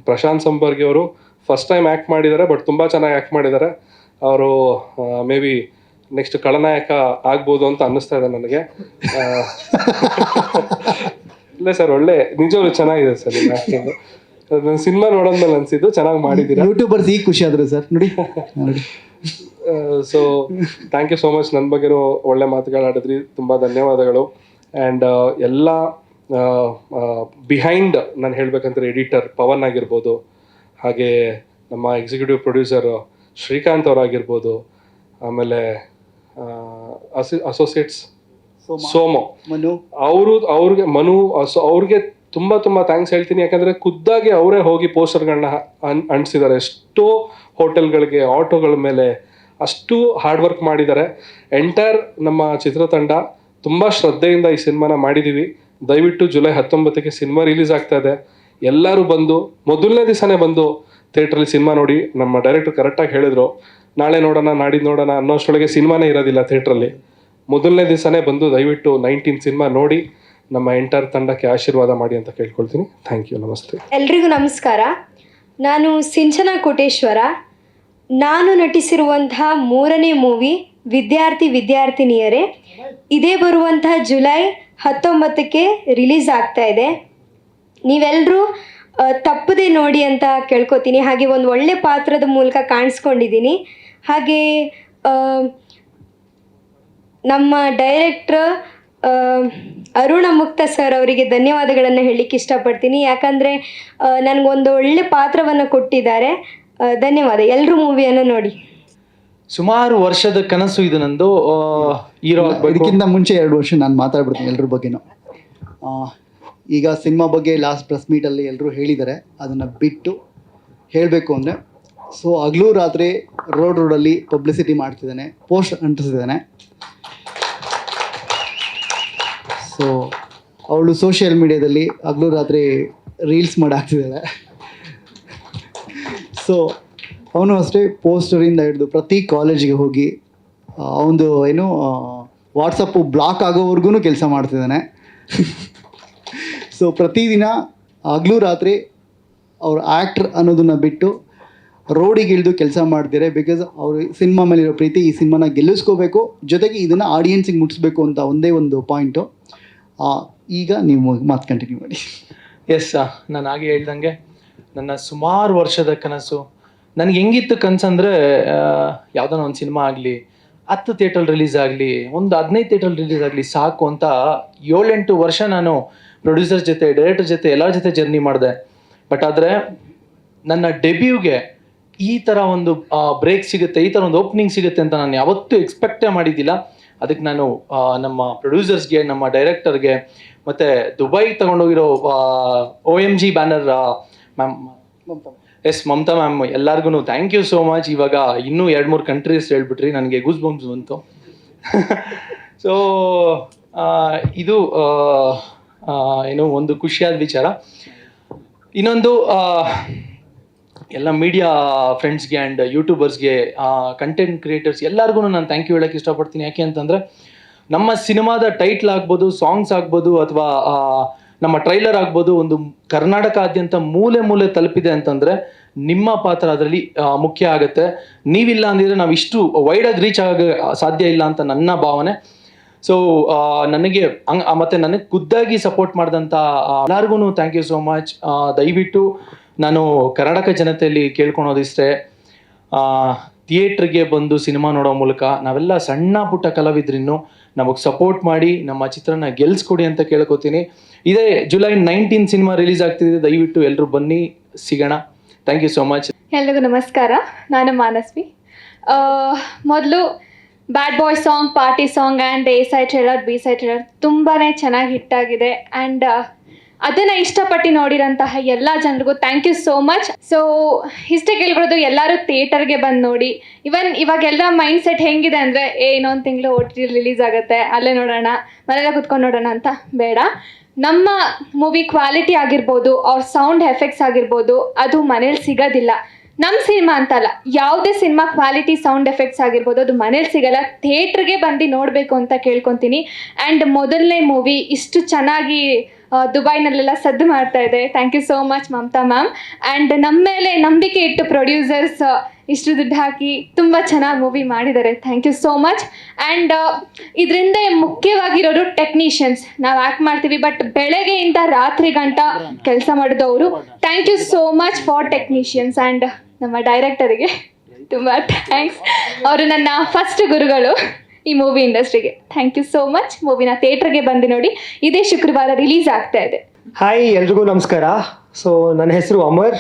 ಪ್ರಶಾಂತ್ ಸಂಬರ್ಗಿ ಅವರು ಫಸ್ಟ್ ಟೈಮ್ ಆ್ಯಕ್ಟ್ ಮಾಡಿದ್ದಾರೆ, ಬಟ್ ತುಂಬ ಚೆನ್ನಾಗಿ ಆ್ಯಕ್ಟ್ ಮಾಡಿದ್ದಾರೆ. ಅವರು ಮೇ ಬಿ ನೆಕ್ಸ್ಟ್ ಖಳನಾಯಕ ಆಗ್ಬೋದು ಅಂತ ಅನ್ನಿಸ್ತಾ ಇದೆ ನನಗೆ. ಇಲ್ಲ ಸರ್, ಒಳ್ಳೆ ನಿಜವಾಗ್ಲೂ ಚೆನ್ನಾಗಿದೆ ಸರ್ ನಿಮ್ಮ ಆ್ಯಕ್ಟಿಂಗು. ನನ್ನ ಸಿನಿಮಾ ನೋಡೋದ್ಮೇಲೆ ಅನಿಸಿದ್ದು ಚೆನ್ನಾಗಿ ಮಾಡಿದ್ದೀರಾ. ಯೂಟ್ಯೂಬರ್ಸ್ ಈಗ ಖುಷಿ ಆದ್ರು ಸರ್ ನೋಡಿ. So thank you so much. ನನ್ನ ಬಗ್ಗೆನೂ ಒಳ್ಳೆ ಮಾತುಗಳಾಡಿದ್ರಿ, ತುಂಬ ಧನ್ಯವಾದಗಳು. ಆ್ಯಂಡ್ ಎಲ್ಲ ಬಿಹೈಂಡ್ ನಾನು ಹೇಳ್ಬೇಕಂದ್ರೆ ಎಡಿಟರ್ ಪವನ್ ಆಗಿರ್ಬೋದು, ಹಾಗೆ ನಮ್ಮ ಎಕ್ಸಿಕ್ಯೂಟಿವ್ ಪ್ರೊಡ್ಯೂಸರ್ ಶ್ರೀಕಾಂತ್ ಅವರಾಗಿರ್ಬೋದು, ಆಮೇಲೆ ಅಸೋಸಿಯೇಟ್ಸ್ ಸೋಮೋ, ಅವ್ರಿಗೆ ಮನು, ಅವ್ರಿಗೆ ತುಂಬ ತುಂಬ ಥ್ಯಾಂಕ್ಸ್ ಹೇಳ್ತೀನಿ. ಯಾಕಂದರೆ ಖುದ್ದಾಗಿ ಅವರೇ ಹೋಗಿ ಪೋಸ್ಟರ್ಗಳನ್ನ ಅಂಟಿಸಿದ್ದಾರೆ. ಎಷ್ಟೋ ಹೋಟೆಲ್ಗಳಿಗೆ, ಆಟೋಗಳ ಮೇಲೆ ಅಷ್ಟು ಹಾರ್ಡ್ ವರ್ಕ್ ಮಾಡಿದ್ದಾರೆ. ಎಂಟೈರ್ ನಮ್ಮ ಚಿತ್ರತಂಡ ತುಂಬ ಶ್ರದ್ಧೆಯಿಂದ ಈ ಸಿನಿಮಾನ ಮಾಡಿದ್ದೀವಿ. ದಯವಿಟ್ಟು ಜುಲೈ 19ಕ್ಕೆ ಸಿನಿಮಾ ರಿಲೀಸ್ ಆಗ್ತಾ ಇದೆ. ಎಲ್ಲರೂ ಬಂದು ಮೊದಲನೇ ದಿವಸನೇ ಬಂದು ಥಿಯೇಟ್ರಲ್ಲಿ ಸಿನಿಮಾ ನೋಡಿ. ನಮ್ಮ ಡೈರೆಕ್ಟರ್ ಕರೆಕ್ಟಾಗಿ ಹೇಳಿದ್ರು, ನಾಳೆ ನೋಡೋಣ, ನಾಡಿದ್ದು ನೋಡೋಣ ಅನ್ನೋಷ್ಟೊಳಗೆ ಸಿನಿಮಾನೇ ಇರೋದಿಲ್ಲ ಥಿಯೇಟ್ರಲ್ಲಿ. ಮೊದಲನೇ ದಿವಸನೇ ಬಂದು ದಯವಿಟ್ಟು 19 ಸಿನಿಮಾ ನೋಡಿ ನಮ್ಮ ಎಂಟೈರ್ ತಂಡಕ್ಕೆ ಆಶೀರ್ವಾದ ಮಾಡಿ ಅಂತ ಕೇಳ್ಕೊಳ್ತೀನಿ. ಥ್ಯಾಂಕ್ ಯು, ನಮಸ್ತೆ. ಎಲ್ರಿಗೂ ನಮಸ್ಕಾರ. ನಾನು ಸಿಂಚನಾ ಕೋಟೇಶ್ವರ. ನಾನು ನಟಿಸಿರುವಂತಹ 3ನೇ ಮೂವಿ ವಿದ್ಯಾರ್ಥಿನಿಯರೇ. ಇದೇ ಬರುವಂತಹ ಜುಲೈ 19ಕ್ಕೆ ರಿಲೀಸ್ ಆಗ್ತಾ ಇದೆ. ನೀವೆಲ್ಲರೂ ತಪ್ಪದೆ ನೋಡಿ ಅಂತ ಕೇಳ್ಕೊತೀನಿ. ಹಾಗೆ ಒಂದು ಒಳ್ಳೆ ಪಾತ್ರದ ಮೂಲಕ ಕಾಣಿಸ್ಕೊಂಡಿದ್ದೀನಿ. ಹಾಗೆ ನಮ್ಮ ಡೈರೆಕ್ಟ್ರ್ ಅರುಣ ಮುಕ್ತ ಸರ್ ಅವರಿಗೆ ಧನ್ಯವಾದಗಳನ್ನು ಹೇಳಲಿಕ್ಕೆ ಇಷ್ಟಪಡ್ತೀನಿ. ಯಾಕಂದರೆ ನನಗೊಂದು ಒಳ್ಳೆ ಪಾತ್ರವನ್ನು ಕೊಟ್ಟಿದ್ದಾರೆ. ಧನ್ಯವಾದ. ಎಲ್ಲರೂ ಮೂವಿಯನ್ನು ನೋಡಿ. ಸುಮಾರು ವರ್ಷದ ಕನಸು ಇದು ನಂದು, ಹೀರೋ ಆಗಬೇಕು. ಇದಕ್ಕಿಂತ ಮುಂಚೆ 2 ವರ್ಷ ನಾನು ಮಾತಾಡ್ಬಿಡ್ತೀನಿ ಎಲ್ಲರ ಬಗ್ಗೆನೂ. ಈಗ ಸಿನಿಮಾ ಬಗ್ಗೆ ಲಾಸ್ಟ್ ಪ್ರೆಸ್ ಮೀಟಲ್ಲಿ ಎಲ್ಲರೂ ಹೇಳಿದ್ದಾರೆ. ಅದನ್ನು ಬಿಟ್ಟು ಹೇಳಬೇಕು ಅಂದರೆ, ಸೊ ಹಗಲು ರಾತ್ರಿ ರೋಡಲ್ಲಿ ಪಬ್ಲಿಸಿಟಿ ಮಾಡ್ತಿದ್ದಾನೆ, ಪೋಸ್ಟ್ ಅಂಟಿಸಿದ್ದಾನೆ. ಸೊ ಅವಳು ಸೋಷಿಯಲ್ ಮೀಡಿಯಾದಲ್ಲಿ ಹಗಲು ರಾತ್ರಿ ರೀಲ್ಸ್ ಮಾಡಿ ಹಾಕ್ತಿದ್ದಾಳೆ. ಸೊ ಅವನು ಅಷ್ಟೇ ಪೋಸ್ಟರಿಂದ ಹಿಡಿದು ಪ್ರತಿ ಕಾಲೇಜಿಗೆ ಹೋಗಿ ಅವನು ಏನು ವಾಟ್ಸಪ್ಪು ಬ್ಲಾಕ್ ಆಗೋವರೆಗೂ ಕೆಲಸ ಮಾಡ್ತಿದ್ದಾನೆ. ಸೊ ಪ್ರತಿದಿನ ಹಗಲು ರಾತ್ರಿ ಅವ್ರು ಆ್ಯಕ್ಟ್ರ್ ಅನ್ನೋದನ್ನು ಬಿಟ್ಟು ರೋಡಿಗೆ ಇಳಿದು ಕೆಲಸ ಮಾಡ್ತಾರೆ. ಬಿಕಾಸ್ ಅವರು ಸಿನಿಮಾ ಮೇಲಿರೋ ಪ್ರೀತಿ, ಈ ಸಿನಿಮಾನ ಗೆಲ್ಲಿಸ್ಕೋಬೇಕು, ಜೊತೆಗೆ ಇದನ್ನು ಆಡಿಯನ್ಸಿಗೆ ಮುಟ್ಟಿಸ್ಬೇಕು ಅಂತ ಒಂದೇ ಒಂದು ಪಾಯಿಂಟು. ಈಗ ನೀವು ಮಾತು ಕಂಟಿನ್ಯೂ ಮಾಡಿ. ಎಸ್, ನಾನು ಹಾಗೆ ಹೇಳ್ದಂಗೆ ನನ್ನ ಸುಮಾರು ವರ್ಷದ ಕನಸು. ನನಗೆ ಹೆಂಗಿತ್ತು ಕನಸಂದರೆ, ಯಾವುದೋ ಒಂದು ಸಿನಿಮಾ ಆಗಲಿ, 10 ಥಿಯೇಟರ್ ರಿಲೀಸ್ ಆಗಲಿ, ಒಂದು 15 ಥಿಯೇಟರ್ ರಿಲೀಸ್ ಆಗಲಿ ಸಾಕು ಅಂತ 7-8 ವರ್ಷ ನಾನು ಪ್ರೊಡ್ಯೂಸರ್ ಜೊತೆ, ಡೈರೆಕ್ಟರ್ ಜೊತೆ, ಎಲ್ಲರ ಜೊತೆ ಜರ್ನಿ ಮಾಡಿದೆ. ಬಟ್ ಆದರೆ ನನ್ನ ಡೆಬ್ಯೂಗೆ ಈ ಥರ ಒಂದು ಬ್ರೇಕ್ ಸಿಗುತ್ತೆ, ಈ ಥರ ಒಂದು ಓಪನಿಂಗ್ ಸಿಗುತ್ತೆ ಅಂತ ನಾನು ಯಾವತ್ತೂ ಎಕ್ಸ್ಪೆಕ್ಟೇ ಮಾಡಿದ್ದಿಲ್ಲ. ಅದಕ್ಕೆ ನಾನು ನಮ್ಮ ಪ್ರೊಡ್ಯೂಸರ್ಸ್ಗೆ, ನಮ್ಮ ಡೈರೆಕ್ಟರ್ಗೆ, ಮತ್ತು ದುಬೈಗೆ ತಗೊಂಡೋಗಿರೋ OMG banner ma'am, yes Mamata ma'am, ಎಲ್ಲರಿಗೂ ಥ್ಯಾಂಕ್ ಯು ಸೋ ಮಚ್. ಇವಾಗ ಇನ್ನೂ 2-3 ಕಂಟ್ರೀಸ್ ಹೇಳ್ಬಿಟ್ರಿ, ನನಗೆ ಗೂಸ್ ಬಂಪ್ಸ್ ಬಂತು. ಸೊ ಇದು ಏನೋ ಒಂದು ಖುಷಿಯಾದ ವಿಚಾರ. ಇನ್ನೊಂದು ಎಲ್ಲ ಮೀಡಿಯಾ ಫ್ರೆಂಡ್ಸ್ಗೆ ಆ್ಯಂಡ್ ಯೂಟ್ಯೂಬರ್ಸ್ಗೆ, ಕಂಟೆಂಟ್ ಕ್ರಿಯೇಟರ್ಸ್ ಎಲ್ಲರಿಗೂ ನಾನು ಥ್ಯಾಂಕ್ ಯು ಹೇಳೋಕ್ಕೆ ಇಷ್ಟಪಡ್ತೀನಿ. ಯಾಕೆ ಅಂತಂದರೆ ನಮ್ಮ ಸಿನಿಮಾದ ಟೈಟ್ಲ್ ಆಗ್ಬೋದು, ಸಾಂಗ್ಸ್ ಆಗ್ಬೋದು, ಅಥವಾ ನಮ್ಮ ಟ್ರೈಲರ್ ಆಗ್ಬೋದು, ಒಂದು ಕರ್ನಾಟಕಾದ್ಯಂತ ಮೂಲೆ ಮೂಲೆ ತಲುಪಿದೆ ಅಂತಂದರೆ ನಿಮ್ಮ ಪಾತ್ರ ಅದರಲ್ಲಿ ಮುಖ್ಯ ಆಗುತ್ತೆ. ನೀವಿಲ್ಲ ಅಂದಿದ್ರೆ ನಾವು ಇಷ್ಟು ವೈಡಾಗಿ ರೀಚ್ ಆಗ ಸಾಧ್ಯ ಇಲ್ಲ ಅಂತ ನನ್ನ ಭಾವನೆ. ಸೊ ನನಗೆ ಮತ್ತು ನನಗೆ ಖುದ್ದಾಗಿ ಸಪೋರ್ಟ್ ಮಾಡಿದಂಥ ಎಲ್ಲರಿಗೂ ಥ್ಯಾಂಕ್ ಯು ಸೋ ಮಚ್. ದಯವಿಟ್ಟು ನಾನು ಕರ್ನಾಟಕ ಜನತೆಯಲ್ಲಿ ಕೇಳ್ಕೊಳೋದಿಷ್ಟೇ, ಥಿಯೇಟ್ರಿಗೆ ಬಂದು ಸಿನಿಮಾ ನೋಡೋ ಮೂಲಕ ನಾವೆಲ್ಲ ಸಣ್ಣ ಪುಟ್ಟ ಕಲಾವಿದ್ರಿನ್ನು ನಮಗೆ ಸಪೋರ್ಟ್ ಮಾಡಿ ನಮ್ಮ ಚಿತ್ರನ ಗೆಲ್ಸ್ಕೊಡಿ ಅಂತ ಕೇಳ್ಕೊತೀನಿ. ಇದೇ ಜುಲೈ 19 ಸಿನಿಮಾ ರಿಲೀಸ್ ಆಗ್ತಿದೆ. ದಯವಿಟ್ಟು ಎಲ್ಲರೂ ಬನ್ನಿ, ಸಿಗೋಣ. Thank you so much. ಎಲ್ರಿಗೂ ನಮಸ್ಕಾರ. ನಾನು ಮಾನಸ್ವಿ. ಮೊದಲು bad boy song, party song and A side trailer, B side trailer ತುಂಬಾ ಚೆನ್ನಾಗಿ ಹಿಟ್ಟಾಗಿದೆ. ಆ್ಯಂಡ್ ಅದನ್ನು ಇಷ್ಟಪಟ್ಟು ನೋಡಿರೋಂತಹ ಎಲ್ಲ ಜನರಿಗೂ thank you so much. So ಇಷ್ಟೇ ಕೇಳ್ಕೊಡೋದು, ಎಲ್ಲರೂ ಥಿಯೇಟರ್ಗೆ ಬಂದು ನೋಡಿ. ಇವಾಗೆಲ್ಲ ಮೈಂಡ್ ಸೆಟ್ ಹೆಂಗಿದೆ ಅಂದರೆ, ಇನ್ನೊಂದು ತಿಂಗಳು OTT ರಿಲೀಸ್ ಆಗುತ್ತೆ, ಅಲ್ಲೇ ನೋಡೋಣ, ಮನೆಯಲ್ಲೇ ಕುತ್ಕೊಂಡು ನೋಡೋಣ ಅಂತ. ಬೇಡ, ನಮ್ಮ ಮೂವಿ ಕ್ವಾಲಿಟಿ ಆಗಿರ್ಬೋದು, ಅವ್ರ ಸೌಂಡ್ ಎಫೆಕ್ಟ್ಸ್ ಆಗಿರ್ಬೋದು, ಅದು ಮನೇಲಿ ಸಿಗೋದಿಲ್ಲ. ನಮ್ಮ ಸಿನಿಮಾ ಅಂತಲ್ಲ, ಯಾವುದೇ ಸಿನಿಮಾ ಕ್ವಾಲಿಟಿ ಸೌಂಡ್ ಎಫೆಕ್ಟ್ಸ್ ಆಗಿರ್ಬೋದು ಅದು ಮನೇಲಿ ಸಿಗಲ್ಲ. ಥಿಯೇಟ್ರಿಗೆ ಬಂದು ನೋಡಬೇಕು ಅಂತ ಕೇಳ್ಕೊತೀನಿ. ಆ್ಯಂಡ್ ಮೊದಲನೇ ಮೂವಿ ಇಷ್ಟು ಚೆನ್ನಾಗಿ ದುಬೈನಲ್ಲೆಲ್ಲ ಸದ್ದು ಮಾಡ್ತಾ ಇದೆ. Thank you so much Mamata ma'am. And ನಮ್ಮ ಮೇಲೆ ನಂಬಿಕೆ ಇಟ್ಟು ಪ್ರೊಡ್ಯೂಸರ್ಸ್ ಇಷ್ಟು ದುಡ್ಡು ಹಾಕಿ ತುಂಬ ಚೆನ್ನಾಗಿ ಮೂವಿ ಮಾಡಿದ್ದಾರೆ. Thank you so much. And ಇದರಿಂದ ಮುಖ್ಯವಾಗಿರೋರು ಟೆಕ್ನಿಷಿಯನ್ಸ್. ನಾವು ಆ್ಯಕ್ಟ್ ಮಾಡ್ತೀವಿ, ಬಟ್ ಬೆಳಗ್ಗೆಯಿಂದ ರಾತ್ರಿ ಗಂಟ ಕೆಲಸ ಮಾಡಿದವರು. Thank you so much for technicians. And ನಮ್ಮ ಡೈರೆಕ್ಟರಿಗೆ ತುಂಬ ಥ್ಯಾಂಕ್ಸ್. ಅವರು ನನ್ನ ಫಸ್ಟ್ ಗುರುಗಳು ಈ ಮೂವಿ ಇಂಡಸ್ಟ್ರಿಗೆ. Thank you so much. ಮೂವಿನ ಥಿಯೇಟ್ರಿಗೆ ಬಂದು ನೋಡಿ, ಇದೇ ಶುಕ್ರವಾರ ರಿಲೀಸ್ ಆಗ್ತಾ ಇದೆ. ಹಾಯ್, ಎಲ್ರಿಗೂ ನಮಸ್ಕಾರ. ಸೊ ನನ್ನ ಹೆಸರು ಅಮರ್.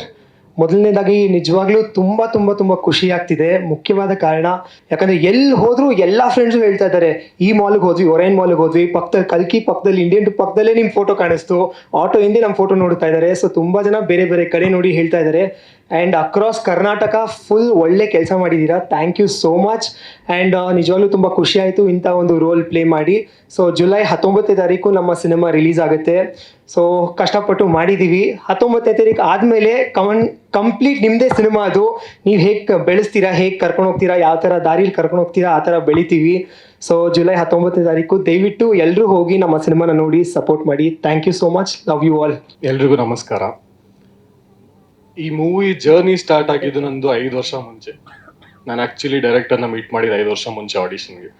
ಮೊದಲನೇದಾಗಿ ನಿಜವಾಗ್ಲೂ ತುಂಬ ತುಂಬ ತುಂಬ ಖುಷಿ ಆಗ್ತಿದೆ. ಮುಖ್ಯವಾದ ಕಾರಣ ಯಾಕಂದರೆ ಎಲ್ಲಿ ಹೋದರೂ ಎಲ್ಲ ಫ್ರೆಂಡ್ಸು ಹೇಳ್ತಾ ಇದ್ದಾರೆ, ಈ ಮಾಲ್ಗೆ ಹೋದ್ವಿ, ಒರೈನ್ ಮಾಲ್ಗೆ ಹೋದ್ವಿ, ಪಕ್ಕದಲ್ಲಿ ಕಲ್ಕಿ ಪಕ್ಕದಲ್ಲಿ ಇಂಡಿಯನ್ ಟು ಪಕ್ಕದಲ್ಲೇ ನಿಮ್ಮ ಫೋಟೋ ಕಾಣಿಸ್ತು, ಆಟೋ ಹಿಂದೆ ನಮ್ಮ ಫೋಟೋ ನೋಡ್ತಾ ಇದ್ದಾರೆ. ಸೊ ತುಂಬ ಜನ ಬೇರೆ ಬೇರೆ ಕಡೆ ನೋಡಿ ಹೇಳ್ತಾ ಇದ್ದಾರೆ. ಆ್ಯಂಡ್ ಅಕ್ರಾಸ್ ಕರ್ನಾಟಕ ಫುಲ್ ಒಳ್ಳೆ ಕೆಲಸ ಮಾಡಿದ್ದೀರಾ. Thank you so much. And ನಿಜವಾಗ್ಲೂ ತುಂಬ ಖುಷಿ ಆಯಿತು ಇಂಥ ಒಂದು ರೋಲ್ ಪ್ಲೇ ಮಾಡಿ. ಸೊ ಜುಲೈ 19ನೇ ತಾರೀಕು ನಮ್ಮ ಸಿನಿಮಾ ರಿಲೀಸ್ ಆಗುತ್ತೆ. ಸೊ ಕಷ್ಟಪಟ್ಟು ಮಾಡಿದ್ದೀವಿ. 19ನೇ ತಾರೀಕು ಆದಮೇಲೆ ಕಂಪ್ಲೀಟ್ ನಿಮ್ಮದೇ ಸಿನಿಮಾ ಅದು. ನೀವು ಹೇಗೆ ಬೆಳೆಸ್ತೀರಾ, ಹೇಗೆ ಕರ್ಕೊಂಡು ಹೋಗ್ತೀರಾ, ಯಾವ ಥರ ದಾರಿಲಿ ಕರ್ಕೊಂಡು ಹೋಗ್ತೀರಾ, ಆ ಥರ ಬೆಳಿತೀವಿ. ಸೊ ಜುಲೈ 19ನೇ ತಾರೀಕು ದಯವಿಟ್ಟು ಎಲ್ಲರೂ ಹೋಗಿ ನಮ್ಮ ಸಿನಿಮಾನ ನೋಡಿ ಸಪೋರ್ಟ್ ಮಾಡಿ. Thank you so much. Love you all. ಎಲ್ರಿಗೂ ನಮಸ್ಕಾರ. ಈ ಮೂವಿ ಜರ್ನಿ ಸ್ಟಾರ್ಟ್ ಆಗಿದ್ದು ನಂದು 5 ವರ್ಷ ಮುಂಚೆ. ನಾನು ಆ್ಯಕ್ಚುಲಿ ಡೈರೆಕ್ಟರ್ನ ಮೀಟ್ ಮಾಡಿದ್ದು 5 ವರ್ಷ ಮುಂಚೆ ಆಡಿಷನ್ಗೆ.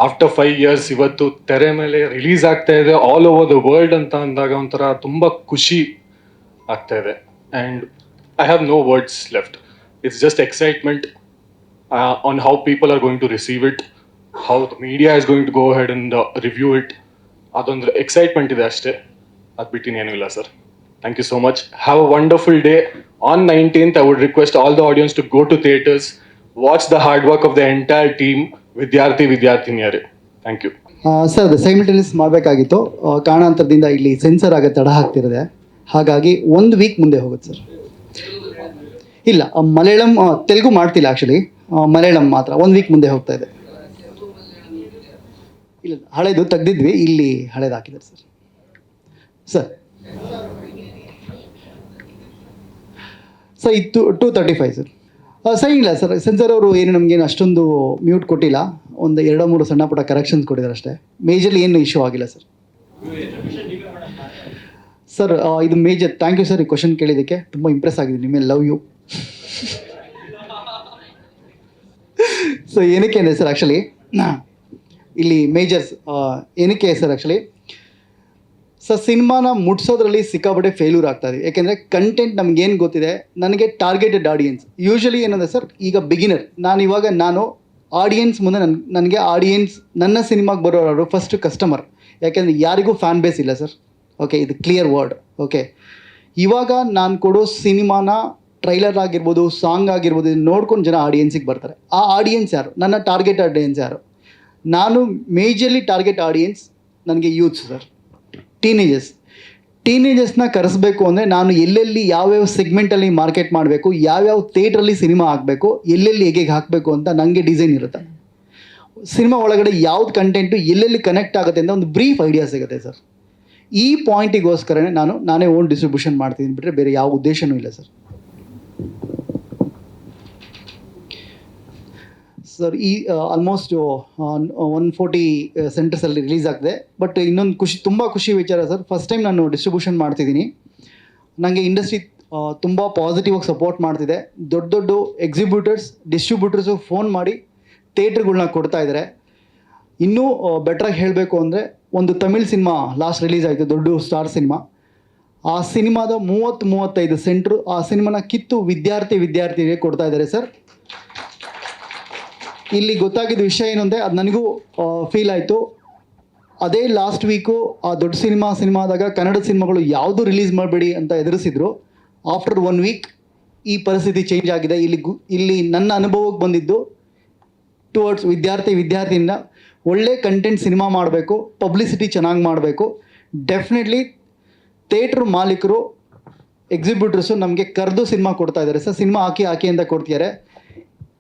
ಆಫ್ಟರ್ 5 ಇಯರ್ಸ್ ಇವತ್ತು ತೆರೆ ಮೇಲೆ ರಿಲೀಸ್ ಆಗ್ತಾ ಇದೆ ಆಲ್ ಓವರ್ ದ ವರ್ಲ್ಡ್ ಅಂತ ಅಂದಾಗ ಒಂಥರ ತುಂಬ ಖುಷಿ ಆಗ್ತಾ ಇದೆ. And I have no words left. It's just excitement on how people are going to receive it, how the media is going to go head and review it. ಅದೊಂದು excitement ಇದೆ ಅಷ್ಟೇ, ಅದು ಬಿಟ್ಟಿನ ಏನೂ ಇಲ್ಲ sir. Thank you so much. Have a wonderful day. On 19th, I would request all the audience to go to theatres, watch the hard work of the entire team, ವಿದ್ಯಾರ್ಥಿನಿಯರೇ. Thank you. Sir ಅದು simultaneous ಮಾಡಬೇಕಾಗಿತ್ತು, ಕಾರಣಾಂತರದಿಂದ ಇಲ್ಲಿ sensor ಆಗ ತಡ ಆಗ್ತಿರೋದೆ, ಹಾಗಾಗಿ 1 weak ಮುಂದೆ ಹೋಗುತ್ತೆ sir. ಇಲ್ಲ ಮಲಯಾಳಂ ತೆಲುಗು ಮಾಡ್ತಿಲ್ಲ ಆ್ಯಕ್ಚುಲಿ, ಮಲಯಾಳಂ ಮಾತ್ರ 1 ವೀಕ್ ಮುಂದೆ ಹೋಗ್ತಾ ಇದೆ. ಇಲ್ಲ ಹಳೇದು ತೆಗ್ದಿದ್ವಿ, ಇಲ್ಲಿ ಹಳೇದು ಹಾಕಿದ್ದಾರೆ ಸರ್. ಸರ್ ಸರ್ ಇದು 235 ಸರ್. ಸರ್ ಇಲ್ಲ ಸರ್, ಸೆನ್ಸರ್ ಅವರು ಏನು ನಮಗೇನು ಅಷ್ಟೊಂದು ಮ್ಯೂಟ್ ಕೊಟ್ಟಿಲ್ಲ, ಒಂದು 2-3 ಸಣ್ಣ ಪುಟ್ಟ ಕರೆಕ್ಷನ್ಸ್ ಕೊಟ್ಟಿದ್ದಾರೆ ಅಷ್ಟೇ. ಮೇಜರ್ಲಿ ಏನು ಇಶ್ಯೂ ಆಗಿಲ್ಲ ಸರ್. ಸರ್ ಇದು ಮೇಜರ್. ಥ್ಯಾಂಕ್ ಯು ಸರ್ ಈ ಕ್ವಶನ್ ಕೇಳಿದ್ದಕ್ಕೆ, ತುಂಬ ಇಂಪ್ರೆಸ್ ಆಗಿದೆ ನಿಮ್ಮ ಮೇಲೆ. Love you. ಸೊ ಏನಕ್ಕೆ ಅಂದರೆ ಸರ್ ಆ್ಯಕ್ಚುಲಿ ಇಲ್ಲಿ ಮೇಜರ್ಸ್ ಏನಕ್ಕೆ ಸರ್ ಆ್ಯಕ್ಚುಲಿ ಸರ್ ಸಿನಿಮಾನ ಮುಟ್ಸೋದ್ರಲ್ಲಿ ಸಿಕ್ಕಾಪಟ್ಟೆ ಫೇಲ್ಯೂರ್ ಆಗ್ತಾಯಿದೆ. ಯಾಕೆಂದರೆ ಕಂಟೆಂಟ್ ನಮಗೇನು ಗೊತ್ತಿದೆ, ನನಗೆ ಟಾರ್ಗೆಟೆಡ್ ಆಡಿಯನ್ಸ್ ಯೂಶ್ವಲಿ ಏನಂದರೆ ಸರ್, ಈಗ ಬಿಗಿನರ್ ನಾನು ಆಡಿಯನ್ಸ್ ಮುಂದೆ ನನಗೆ ಆಡಿಯನ್ಸ್ ನನ್ನ ಸಿನಿಮಾಗೆ ಬರೋರು ಫಸ್ಟ್ ಕಸ್ಟಮರ್. ಯಾಕೆಂದರೆ ಯಾರಿಗೂ ಫ್ಯಾನ್ ಬೇಸ್ ಇಲ್ಲ ಸರ್. ಓಕೆ, ಇದು ಕ್ಲಿಯರ್ ವರ್ಡ್. ಓಕೆ, ಇವಾಗ ನಾನು ಕೊಡೋ ಸಿನಿಮಾನ ಟ್ರೈಲರ್ ಆಗಿರ್ಬೋದು, ಸಾಂಗ್ ಆಗಿರ್ಬೋದು, ನೋಡ್ಕೊಂಡು ಜನ ಆಡಿಯನ್ಸಿಗೆ ಬರ್ತಾರೆ. ಆ ಆಡಿಯನ್ಸ್ ಯಾರು? ನನ್ನ ಟಾರ್ಗೆಟ್ ಆಡಿಯನ್ಸ್ ಯಾರು? ನಾನು ಮೇಜರ್ಲಿ ಟಾರ್ಗೆಟ್ ಆಡಿಯನ್ಸ್ ನನಗೆ ಯೂತ್ಸ್ ಸರ್, ಟೀನೇಜರ್ಸ್ನ ಕರೆಸಬೇಕು ಅಂದರೆ ನಾನು ಎಲ್ಲೆಲ್ಲಿ ಯಾವ್ಯಾವ ಸೆಗ್ಮೆಂಟಲ್ಲಿ ಮಾರ್ಕೆಟ್ ಮಾಡಬೇಕು, ಯಾವ್ಯಾವ ಥಿಯೇಟ್ರಲ್ಲಿ ಸಿನಿಮಾ ಹಾಕಬೇಕು, ಎಲ್ಲೆಲ್ಲಿ ಹೇಗೆ ಹಾಕಬೇಕು ಅಂತ ನನಗೆ ಡಿಸೈನ್ ಇರುತ್ತೆ. ಸಿನಿಮಾ ಒಳಗಡೆ ಯಾವ್ದು ಕಂಟೆಂಟು ಎಲ್ಲೆಲ್ಲಿ ಕನೆಕ್ಟ್ ಆಗುತ್ತೆ ಅಂತ ಒಂದು ಬ್ರೀಫ್ ಐಡಿಯಾ ಸಿಗುತ್ತೆ ಸರ್. ಈ ಪಾಯಿಂಟಿಗೋಸ್ಕರನೇ ನಾನೇ ಓನ್ ಡಿಸ್ಟ್ರಿಬ್ಯೂಷನ್ ಮಾಡ್ತೀನಿ, ಬಿಟ್ಟರೆ ಬೇರೆ ಯಾವ ಉದ್ದೇಶನೂ ಇಲ್ಲ ಸರ್. ಸರ್ ಈ ಆಲ್ಮೋಸ್ಟ್ 140 ಸೆಂಟರ್ಸಲ್ಲಿ ರಿಲೀಸ್ ಆಗ್ತದೆ. ಬಟ್ ಇನ್ನೊಂದು ತುಂಬ ಖುಷಿ ವಿಚಾರ ಸರ್, ಫಸ್ಟ್ ಟೈಮ್ ನಾನು ಡಿಸ್ಟ್ರಿಬ್ಯೂಷನ್ ಮಾಡ್ತಿದ್ದೀನಿ. ನನಗೆ ಇಂಡಸ್ಟ್ರಿ ತುಂಬ ಪಾಸಿಟಿವಾಗಿ ಸಪೋರ್ಟ್ ಮಾಡ್ತಿದೆ. ದೊಡ್ಡ ಎಕ್ಸಿಬ್ಯೂಟರ್ಸ್, ಡಿಸ್ಟ್ರಿಬ್ಯೂಟರ್ಸು ಫೋನ್ ಮಾಡಿ ಥಿಯೇಟ್ರ್ಗಳ್ನ ಕೊಡ್ತಾ ಇದ್ದಾರೆ. ಇನ್ನೂ ಬೆಟ್ರಾಗಿ ಹೇಳಬೇಕು ಅಂದರೆ, ಒಂದು ತಮಿಳ್ ಸಿನಿಮಾ ಲಾಸ್ಟ್ ರಿಲೀಸ್ ಆಯಿತು, ದೊಡ್ಡ ಸ್ಟಾರ್ ಸಿನಿಮಾ. ಆ ಸಿನಿಮಾದ 30-35 ಸೆಂಟ್ರು ಆ ಸಿನಿಮಾನ ಕಿತ್ತು ವಿದ್ಯಾರ್ಥಿಗೆ ಕೊಡ್ತಾ ಇದ್ದಾರೆ ಸರ್. ಇಲ್ಲಿ ಗೊತ್ತಾಗಿದ್ದ ವಿಷಯ ಏನು ಅಂದರೆ, ಅದು ನನಗೂ ಫೀಲ್ ಆಯಿತು. ಅದೇ ಲಾಸ್ಟ್ ವೀಕು ಆ ದೊಡ್ಡ ಸಿನಿಮಾದಾಗ ಕನ್ನಡ ಸಿನಿಮಾಗಳು ಯಾವುದು ರಿಲೀಸ್ ಮಾಡಬೇಡಿ ಅಂತ ಎದುರಿಸಿದ್ರು. ಆಫ್ಟರ್ 1 ವೀಕ್ ಈ ಪರಿಸ್ಥಿತಿ ಚೇಂಜ್ ಆಗಿದೆ. ಇಲ್ಲಿ ನನ್ನ ಅನುಭವಕ್ಕೆ ಬಂದಿದ್ದು ಟುವರ್ಡ್ಸ್ ವಿದ್ಯಾರ್ಥಿಯಿಂದ ಒಳ್ಳೆ ಕಂಟೆಂಟ್ ಸಿನಿಮಾ ಮಾಡಬೇಕು, ಪಬ್ಲಿಸಿಟಿ ಚೆನ್ನಾಗಿ ಮಾಡಬೇಕು. ಡೆಫಿನೆಟ್ಲಿ ಥಿಯೇಟ್ರ್ ಮಾಲೀಕರು, ಎಕ್ಸಿಬ್ಯೂಟರ್ಸು ನಮಗೆ ಕರೆದು ಸಿನಿಮಾ ಕೊಡ್ತಾ ಇದ್ದಾರೆ ಸರ್. ಸಿನಿಮಾ ಹಾಕಿ ಅಂತ ಕೊಡ್ತಿದ್ದಾರೆ.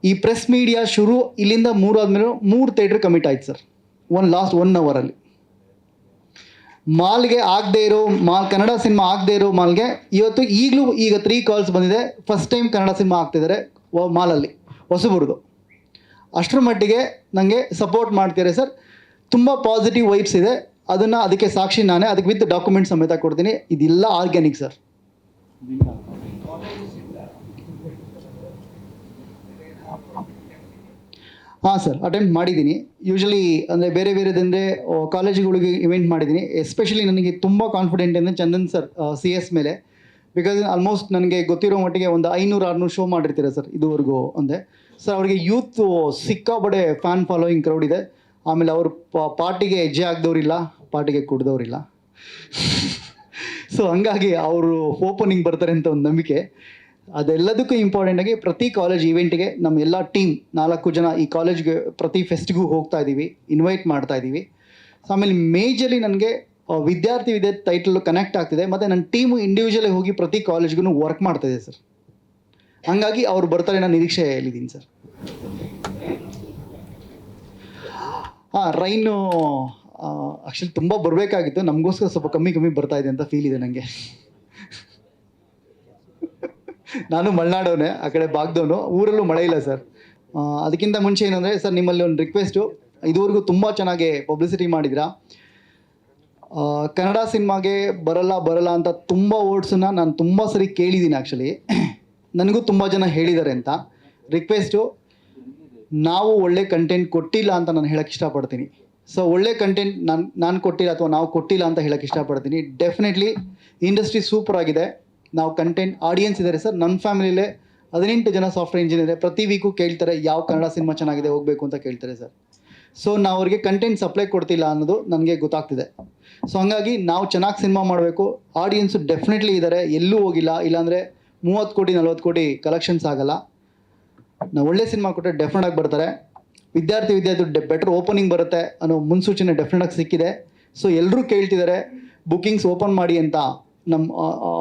ಈ ಪ್ರೆಸ್ ಮೀಡಿಯಾ ಶುರು ಇಲ್ಲಿಂದ 3 ಆದಮೇಲೆ 3 ಥಿಯೇಟ್ರ್ ಕಮಿಟ್ ಆಯ್ತು ಸರ್, ಲಾಸ್ಟ್ 1 ಅವರಲ್ಲಿ. ಮಾಲ್ಗೆ ಆಗದೆ ಇರೋ ಕನ್ನಡ ಸಿನಿಮಾ ಆಗದೆ ಇರೋ ಮಾಲ್ಗೆ ಈಗ 3 ಕಾಲ್ಸ್ ಬಂದಿದೆ. ಫಸ್ಟ್ ಟೈಮ್ ಕನ್ನಡ ಸಿನಿಮಾ ಆಗ್ತಿದ್ದಾರೆ ಮಾಲಲ್ಲಿ, ಹೊಸಬರದು. ಅಷ್ಟರ ಮಟ್ಟಿಗೆ ನನಗೆ ಸಪೋರ್ಟ್ ಮಾಡ್ತಿದ್ದಾರೆ ಸರ್. ತುಂಬ ಪಾಸಿಟಿವ್ ವೈಬ್ಸ್ ಇದೆ. ಅದಕ್ಕೆ ಸಾಕ್ಷಿ ನಾನೇ, ಅದಕ್ಕೆ ವಿತ್ ಡಾಕ್ಯುಮೆಂಟ್ ಸಮೇತ ಕೊಡ್ತೀನಿ. ಇದೆಲ್ಲ ಆರ್ಗ್ಯಾನಿಕ್ ಸರ್. ಹಾಂ ಸರ್, ಅಟೆಂಪ್ಟ್ ಮಾಡಿದ್ದೀನಿ. ಯೂಶ್ವಲಿ ಅಂದರೆ ಬೇರೆದಂದರೆ ಕಾಲೇಜುಗಳಿಗೆ ಇವೆಂಟ್ ಮಾಡಿದ್ದೀನಿ. ಎಸ್ಪೆಷಲಿ ನನಗೆ ತುಂಬ ಕಾನ್ಫಿಡೆಂಟ್ ಅಂದರೆ ಚಂದನ್ ಸರ್ CS ಮೇಲೆ. ಬಿಕಾಸ್ ಆಲ್ಮೋಸ್ಟ್ ನನಗೆ ಗೊತ್ತಿರೋ ಮಟ್ಟಿಗೆ ಒಂದು 500-600 ಶೋ ಮಾಡಿರ್ತೀರ ಸರ್ ಇದುವರೆಗೂ. ಅಂದರೆ ಸರ್ ಅವರಿಗೆ ಯೂತ್ ಸಿಕ್ಕಾಪಡೆ ಫ್ಯಾನ್ ಫಾಲೋಯಿಂಗ್ ಕ್ರೌಡ್ ಇದೆ. ಆಮೇಲೆ ಅವರು ಪಾರ್ಟಿಗೆ ಹೆಜ್ಜೆ ಹಾಕ್ದವ್ರಿಲ್ಲ, ಪಾರ್ಟಿಗೆ ಕುಡ್ದವ್ರಿಲ್ಲ. ಸೊ ಹಂಗಾಗಿ ಅವರು ಓಪನಿಂಗ್ ಬರ್ತಾರೆ ಅಂತ ಒಂದು ನಂಬಿಕೆ. ಅದೆಲ್ಲದಕ್ಕೂ ಇಂಪಾರ್ಟೆಂಟ್ ಆಗಿ ಪ್ರತಿ ಕಾಲೇಜ್ ಈವೆಂಟ್ಗೆ ನಮ್ಮ ಎಲ್ಲ ಟೀಮ್ 4 ಜನ ಈ ಕಾಲೇಜ್ಗೆ ಪ್ರತಿ ಫೆಸ್ಟ್ಗೂ ಹೋಗ್ತಾ ಇದ್ದೀವಿ, ಇನ್ವೈಟ್ ಮಾಡ್ತಾ ಇದ್ದೀವಿ. ಸೊ ಆಮೇಲೆ ಮೇಜರ್ಲಿ ನನಗೆ ವಿದ್ಯಾರ್ಥಿ ಟೈಟಲ್ ಕನೆಕ್ಟ್ ಆಗ್ತಿದೆ, ಮತ್ತು ನನ್ನ ಟೀಮು ಇಂಡಿವಿಜುವಲಿ ಹೋಗಿ ಪ್ರತಿ ಕಾಲೇಜ್ಗೂ ವರ್ಕ್ ಮಾಡ್ತಾಯಿದೆ ಸರ್. ಹಾಗಾಗಿ ಅವ್ರು ಬರ್ತಾರೆ ನಾನು ನಿರೀಕ್ಷೆಯಲ್ಲಿದ್ದೀನಿ ಸರ್. ರೈನು ಆ್ಯಕ್ಚುಲಿ ತುಂಬ ಬರಬೇಕಾಗಿತ್ತು, ನಮಗೋಸ್ಕರ ಸ್ವಲ್ಪ ಕಮ್ಮಿ ಬರ್ತಾ ಇದೆ ಅಂತ ಫೀಲ್ ಇದೆ ನನಗೆ. ನಾನು ಮಲೆನಾಡವನೇ, ಆ ಕಡೆ ಭಾಗದವನು, ಊರಲ್ಲೂ ಮಳೆ ಇಲ್ಲ ಸರ್. ಅದಕ್ಕಿಂತ ಮುಂಚೆ ಏನಂದರೆ ಸರ್, ನಿಮ್ಮಲ್ಲಿ ಒಂದು ರಿಕ್ವೆಸ್ಟು, ಇದುವರೆಗೂ ತುಂಬ ಚೆನ್ನಾಗಿ ಪಬ್ಲಿಸಿಟಿ ಮಾಡಿದ್ದೀರಾ. ಕನ್ನಡ ಸಿನಿಮಾಗೆ ಬರಲ್ಲ ಅಂತ ತುಂಬ ವರ್ಡ್ಸನ್ನ ನಾನು ತುಂಬ ಸರಿ ಕೇಳಿದ್ದೀನಿ. ಆ್ಯಕ್ಚುಲಿ ನನಗೂ ತುಂಬ ಜನ ಹೇಳಿದ್ದಾರೆ ಅಂತ. ರಿಕ್ವೆಸ್ಟು, ನಾವು ಒಳ್ಳೆ ಕಂಟೆಂಟ್ ಕೊಟ್ಟಿಲ್ಲ ಅಂತ ನಾನು ಹೇಳೋಕ್ಕೆ ಇಷ್ಟಪಡ್ತೀನಿ. ಸೊ ಒಳ್ಳೆ ಕಂಟೆಂಟ್ ನಾನು ಕೊಟ್ಟಿಲ್ಲ ಅಥವಾ ನಾವು ಕೊಟ್ಟಿಲ್ಲ ಅಂತ ಹೇಳೋಕ್ಕೆ ಇಷ್ಟಪಡ್ತೀನಿ. ಡೆಫಿನೆಟ್ಲಿ ಇಂಡಸ್ಟ್ರಿ ಸೂಪರ್ ಆಗಿದೆ. ನಾವು ಕಂಟೆಂಟ್ ಆಡಿಯನ್ಸ್ ಇದ್ದಾರೆ ಸರ್. ನನ್ನ ಫ್ಯಾಮಿಲಿಲೇ 18 ಜನ ಸಾಫ್ಟ್ವೇರ್ ಇಂಜಿನಿಯರ್, ಪ್ರತಿ ವೀಕು ಕೇಳ್ತಾರೆ ಯಾವ ಕನ್ನಡ ಸಿನಿಮಾ ಚೆನ್ನಾಗಿದೆ ಹೋಗಬೇಕು ಅಂತ ಕೇಳ್ತಾರೆ ಸರ್. ಸೊ ನಾವು ಅವ್ರಿಗೆ ಕಂಟೆಂಟ್ ಸಪ್ಲೈ ಕೊಡ್ತಿಲ್ಲ ಅನ್ನೋದು ನನಗೆ ಗೊತ್ತಾಗ್ತಿದೆ. ಸೊ ಹಾಗಾಗಿ ನಾವು ಚೆನ್ನಾಗಿ ಸಿನಿಮಾ ಮಾಡಬೇಕು. ಆಡಿಯನ್ಸು ಡೆಫಿನೆಟ್ಲಿ ಇದ್ದಾರೆ, ಎಲ್ಲೂ ಹೋಗಿಲ್ಲ. ಇಲ್ಲಾಂದರೆ 30 ಕೋಟಿ 40 ಕೋಟಿ ಕಲೆಕ್ಷನ್ಸ್ ಆಗಲ್ಲ. ನಾವು ಒಳ್ಳೆ ಸಿನಿಮಾ ಕೊಟ್ಟರೆ ಡೆಫಿನೆಟಾಗಿ ಬರ್ತಾರೆ. ವಿದ್ಯಾರ್ಥಿ ಬೆಟರ್ ಓಪನಿಂಗ್ ಬರುತ್ತೆ ಅನ್ನೋ ಮುನ್ಸೂಚನೆ ಡೆಫಿನೆಟಾಗಿ ಸಿಕ್ಕಿದೆ. ಸೊ ಎಲ್ಲರೂ ಕೇಳ್ತಿದ್ದಾರೆ ಬುಕ್ಕಿಂಗ್ಸ್ ಓಪನ್ ಮಾಡಿ ಅಂತ. ನಮ್ಮ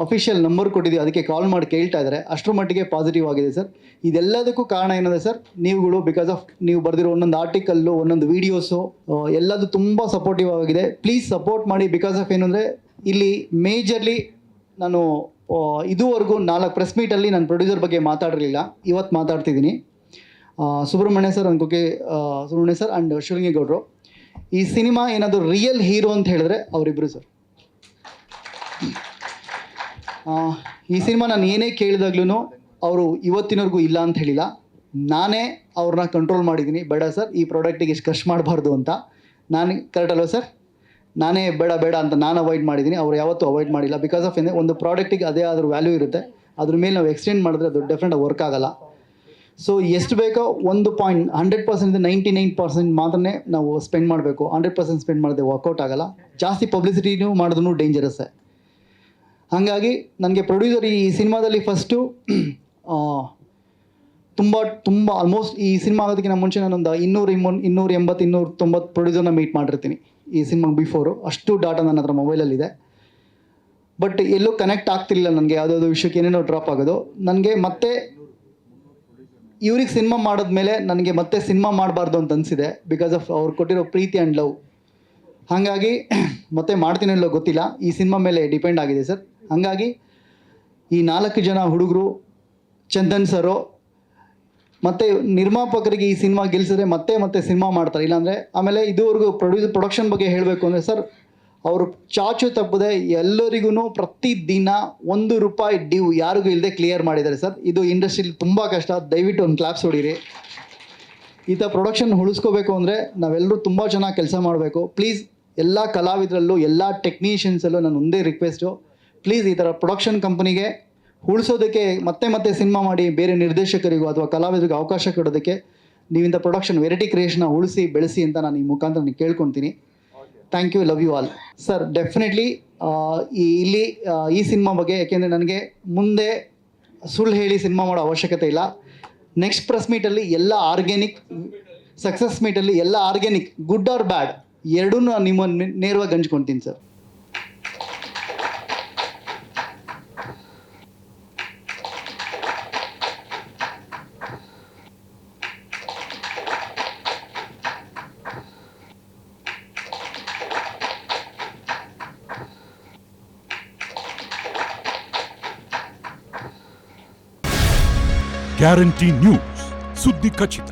ಅಫಿಷಿಯಲ್ ನಂಬರ್ ಕೊಟ್ಟಿದ್ದೀವಿ, ಅದಕ್ಕೆ ಕಾಲ್ ಮಾಡಿ ಕೇಳ್ತಾ ಇದ್ದಾರೆ. ಅಷ್ಟರ ಮಟ್ಟಿಗೆ ಪಾಸಿಟಿವ್ ಆಗಿದೆ ಸರ್. ಇದೆಲ್ಲದಕ್ಕೂ ಕಾರಣ ಏನಂದರೆ ಸರ್, ನೀವುಗಳು ಬಿಕಾಸ್ ಆಫ್ ನೀವು ಬರೆದಿರೋ ಒಂದೊಂದು ಆರ್ಟಿಕಲ್ಲು, ಒಂದೊಂದು ವೀಡಿಯೋಸು ಎಲ್ಲದು ತುಂಬ ಸಪೋರ್ಟಿವ್ ಆಗಿದೆ. ಪ್ಲೀಸ್ ಸಪೋರ್ಟ್ ಮಾಡಿ. ಬಿಕಾಸ್ ಆಫ್ ಏನಂದರೆ ಇಲ್ಲಿ ಮೇಜರ್ಲಿ ನಾನು ಇದುವರೆಗೂ 4 ಪ್ರೆಸ್ ಮೀಟಲ್ಲಿ ನನ್ನ ಪ್ರೊಡ್ಯೂಸರ್ ಬಗ್ಗೆ ಮಾತಾಡಿರಲಿಲ್ಲ. ಇವತ್ತು ಮಾತಾಡ್ತಿದ್ದೀನಿ. Subrahmanya sir Subrahmanya sir and ಶಿವಲಿಂಗೇಗೌಡರು. ಈ ಸಿನಿಮಾ ಏನಾದರೂ ರಿಯಲ್ ಹೀರೋ ಅಂತ ಹೇಳಿದ್ರೆ ಅವರಿಬ್ಬರು ಸರ್. ಈ ಸಿನಿಮಾ ನಾನು ಏನೇ ಕೇಳಿದಾಗ್ಲೂ ಅವರು ಇವತ್ತಿನವರೆಗೂ ಇಲ್ಲ ಅಂತ ಹೇಳಿಲ್ಲ. ನಾನೇ ಅವ್ರನ್ನ ಕಂಟ್ರೋಲ್ ಮಾಡಿದ್ದೀನಿ, ಬೇಡ ಸರ್ ಈ ಪ್ರಾಡಕ್ಟಿಗೆ ಇಷ್ಟು ಖರ್ಚು ಮಾಡಬಾರ್ದು ಅಂತ. ನಾನು ಕರೆಕ್ಟ್ ಅಲ್ವ ಸರ್? ನಾನೇ ಬೇಡ ಅಂತ ನಾನು ಅವಾಯ್ಡ್ ಮಾಡಿದ್ದೀನಿ, ಅವ್ರು ಯಾವತ್ತೂ ಅವಾಯ್ಡ್ ಮಾಡಿಲ್ಲ. ಬಿಕಾಸ್ ಆಫ್ ಒಂದು ಪ್ರಾಡಕ್ಟಿಗೆ ಅದೇ ಆದರೂ ವ್ಯಾಲ್ಯೂ ಇರುತ್ತೆ. ಅದ್ರ ಮೇಲೆ ನಾವು ಎಕ್ಸ್ಟೆಂಡ್ ಮಾಡಿದ್ರೆ ಅದು ಡೆಫಿನೆಟ್ ವರ್ಕ್ ಆಗಲ್ಲ. ಸೊ ಎಷ್ಟು ಬೇಕೋ 100% 99% ಮಾತ್ರನೇ ನಾವು ಸ್ಪೆಂಡ್ ಮಾಡಬೇಕು. 100% ಸ್ಪೆಂಡ್ ಮಾಡಿದ್ರೆ ವರ್ಕೌಟ್ ಆಗಲ್ಲ. ಜಾಸ್ತಿ ಪಬ್ಲಿಸಿಟಿನೂ ಮಾಡಿದ್ರೂ ಡೇಂಜರಸ್ಸೇ. ಹಾಗಾಗಿ ನನಗೆ ಪ್ರೊಡ್ಯೂಸರ್ ಈ ಸಿನಿಮಾದಲ್ಲಿ ಫಸ್ಟು ತುಂಬ ಆಲ್ಮೋಸ್ಟ್ ಈ ಸಿನಿಮಾ ಆಗೋದಕ್ಕಿಂತ ಮುಂಚೆ ನಾನೊಂದು 280-290 ಪ್ರೊಡ್ಯೂಸರ್ನ ಮೀಟ್ ಮಾಡಿರ್ತೀನಿ ಈ ಸಿನಿಮಾಗೆ ಬಿಫೋರು. ಅಷ್ಟು ಡಾಟಾ ನನ್ನ ಹತ್ರ ಮೊಬೈಲಲ್ಲಿದೆ. ಬಟ್ ಎಲ್ಲೂ ಕನೆಕ್ಟ್ ಆಗ್ತಿರಲಿಲ್ಲ ನನಗೆ. ಯಾವುದಾದ್ರು ವಿಷಯಕ್ಕೆ ಏನೇನೋ ಡ್ರಾಪ್ ಆಗೋದು. ನನಗೆ ಮತ್ತೆ ಇವ್ರಿಗೆ ಸಿನಿಮಾ ಮಾಡಿದ್ಮೇಲೆ ನನಗೆ ಮತ್ತೆ ಸಿನಿಮಾ ಮಾಡಬಾರ್ದು ಅಂತ ಅನಿಸಿದೆ. ಬಿಕಾಸ್ ಆಫ್ ಅವ್ರು ಕೊಟ್ಟಿರೋ ಪ್ರೀತಿ ಆ್ಯಂಡ್ ಲವ್. ಹಾಗಾಗಿ ಮತ್ತೆ ಮಾಡ್ತೀನಿ ಅನ್ನೋ ಗೊತ್ತಿಲ್ಲ, ಈ ಸಿನಿಮಾ ಮೇಲೆ ಡಿಪೆಂಡ್ ಆಗಿದೆ ಸರ್. ಹಾಗಾಗಿ ಈ 4 ಜನ ಹುಡುಗರು, ಚಂದನ್ ಸರು ಮತ್ತು ನಿರ್ಮಾಪಕರಿಗೆ ಈ ಸಿನಿಮಾ ಗೆಲ್ಲಿಸಿದ್ರೆ ಮತ್ತೆ ಸಿನಿಮಾ ಮಾಡ್ತಾರೆ. ಇಲ್ಲಾಂದರೆ ಆಮೇಲೆ ಇದುವರೆಗೂ ಪ್ರೊಡಕ್ಷನ್ ಬಗ್ಗೆ ಹೇಳಬೇಕು ಅಂದರೆ ಸರ್, ಅವರು ಚಾಚು ತಪ್ಪದೆ ಎಲ್ಲರಿಗೂ ಪ್ರತಿದಿನ ₹1 ಡ್ಯೂ ಯಾರಿಗೂ ಇಲ್ಲದೆ ಕ್ಲಿಯರ್ ಮಾಡಿದ್ದಾರೆ ಸರ್. ಇದು ಇಂಡಸ್ಟ್ರಿಲಿ ತುಂಬ ಕಷ್ಟ. ದಯವಿಟ್ಟು ಒಂದು ಕ್ಲಾಪ್ಸ್ ಹೊಡೀರಿ. ಈ ಥರ ಪ್ರೊಡಕ್ಷನ್ ಉಳಿಸ್ಕೋಬೇಕು ಅಂದರೆ ನಾವೆಲ್ಲರೂ ತುಂಬ ಚೆನ್ನಾಗಿ ಕೆಲಸ ಮಾಡಬೇಕು. ಪ್ಲೀಸ್ ಎಲ್ಲ ಕಲಾವಿದರಲ್ಲೂ, ಎಲ್ಲ ಟೆಕ್ನಿಷಿಯನ್ಸಲ್ಲೂ ನಾನು ಒಂದೇ ರಿಕ್ವೆಸ್ಟು, ಪ್ಲೀಸ್ ಈ ಥರ ಪ್ರೊಡಕ್ಷನ್ ಕಂಪನಿಗೆ ಉಳಿಸೋದಕ್ಕೆ ಮತ್ತೆ ಸಿನಿಮಾ ಮಾಡಿ ಬೇರೆ ನಿರ್ದೇಶಕರಿಗೂ ಅಥವಾ ಕಲಾವಿದರಿಗೂ ಅವಕಾಶ ಕೊಡೋದಕ್ಕೆ ನೀವಿಂಥ ಪ್ರೊಡಕ್ಷನ್ ವೆರೈಟಿ ಕ್ರಿಯೇಷನ್ನ ಉಳಿಸಿ ಬೆಳೆಸಿ ಅಂತ ನಾನು ಈ ಮುಖಾಂತರ ನೀವು ಕೇಳ್ಕೊತೀನಿ. Thank you, love you all sir. Definitely ಈ ಸಿನಿಮಾ ಬಗ್ಗೆ, ಯಾಕೆಂದರೆ ನನಗೆ ಮುಂದೆ ಸುಳ್ಳು ಹೇಳಿ ಸಿನಿಮಾ ಮಾಡೋ ಅವಶ್ಯಕತೆ ಇಲ್ಲ. ನೆಕ್ಸ್ಟ್ ಪ್ರೆಸ್ ಮೀಟಲ್ಲಿ ಎಲ್ಲ ಆರ್ಗ್ಯಾನಿಕ್, ಸಕ್ಸಸ್ ಮೀಟಲ್ಲಿ ಎಲ್ಲ ಆರ್ಗ್ಯಾನಿಕ್, ಗುಡ್ ಆರ್ ಬ್ಯಾಡ್ ಎರಡೂ ನಿಮ್ಮ ನೇರವಾಗಿ ಹಂಚ್ಕೊಳ್ತೀನಿ ಸರ್. ಗ್ಯಾರಂಟಿ ನ್ಯೂಸ್, ಸುದ್ದಿ ಖಚಿತ,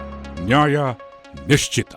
ನ್ಯಾಯ ನಿಶ್ಚಿತ.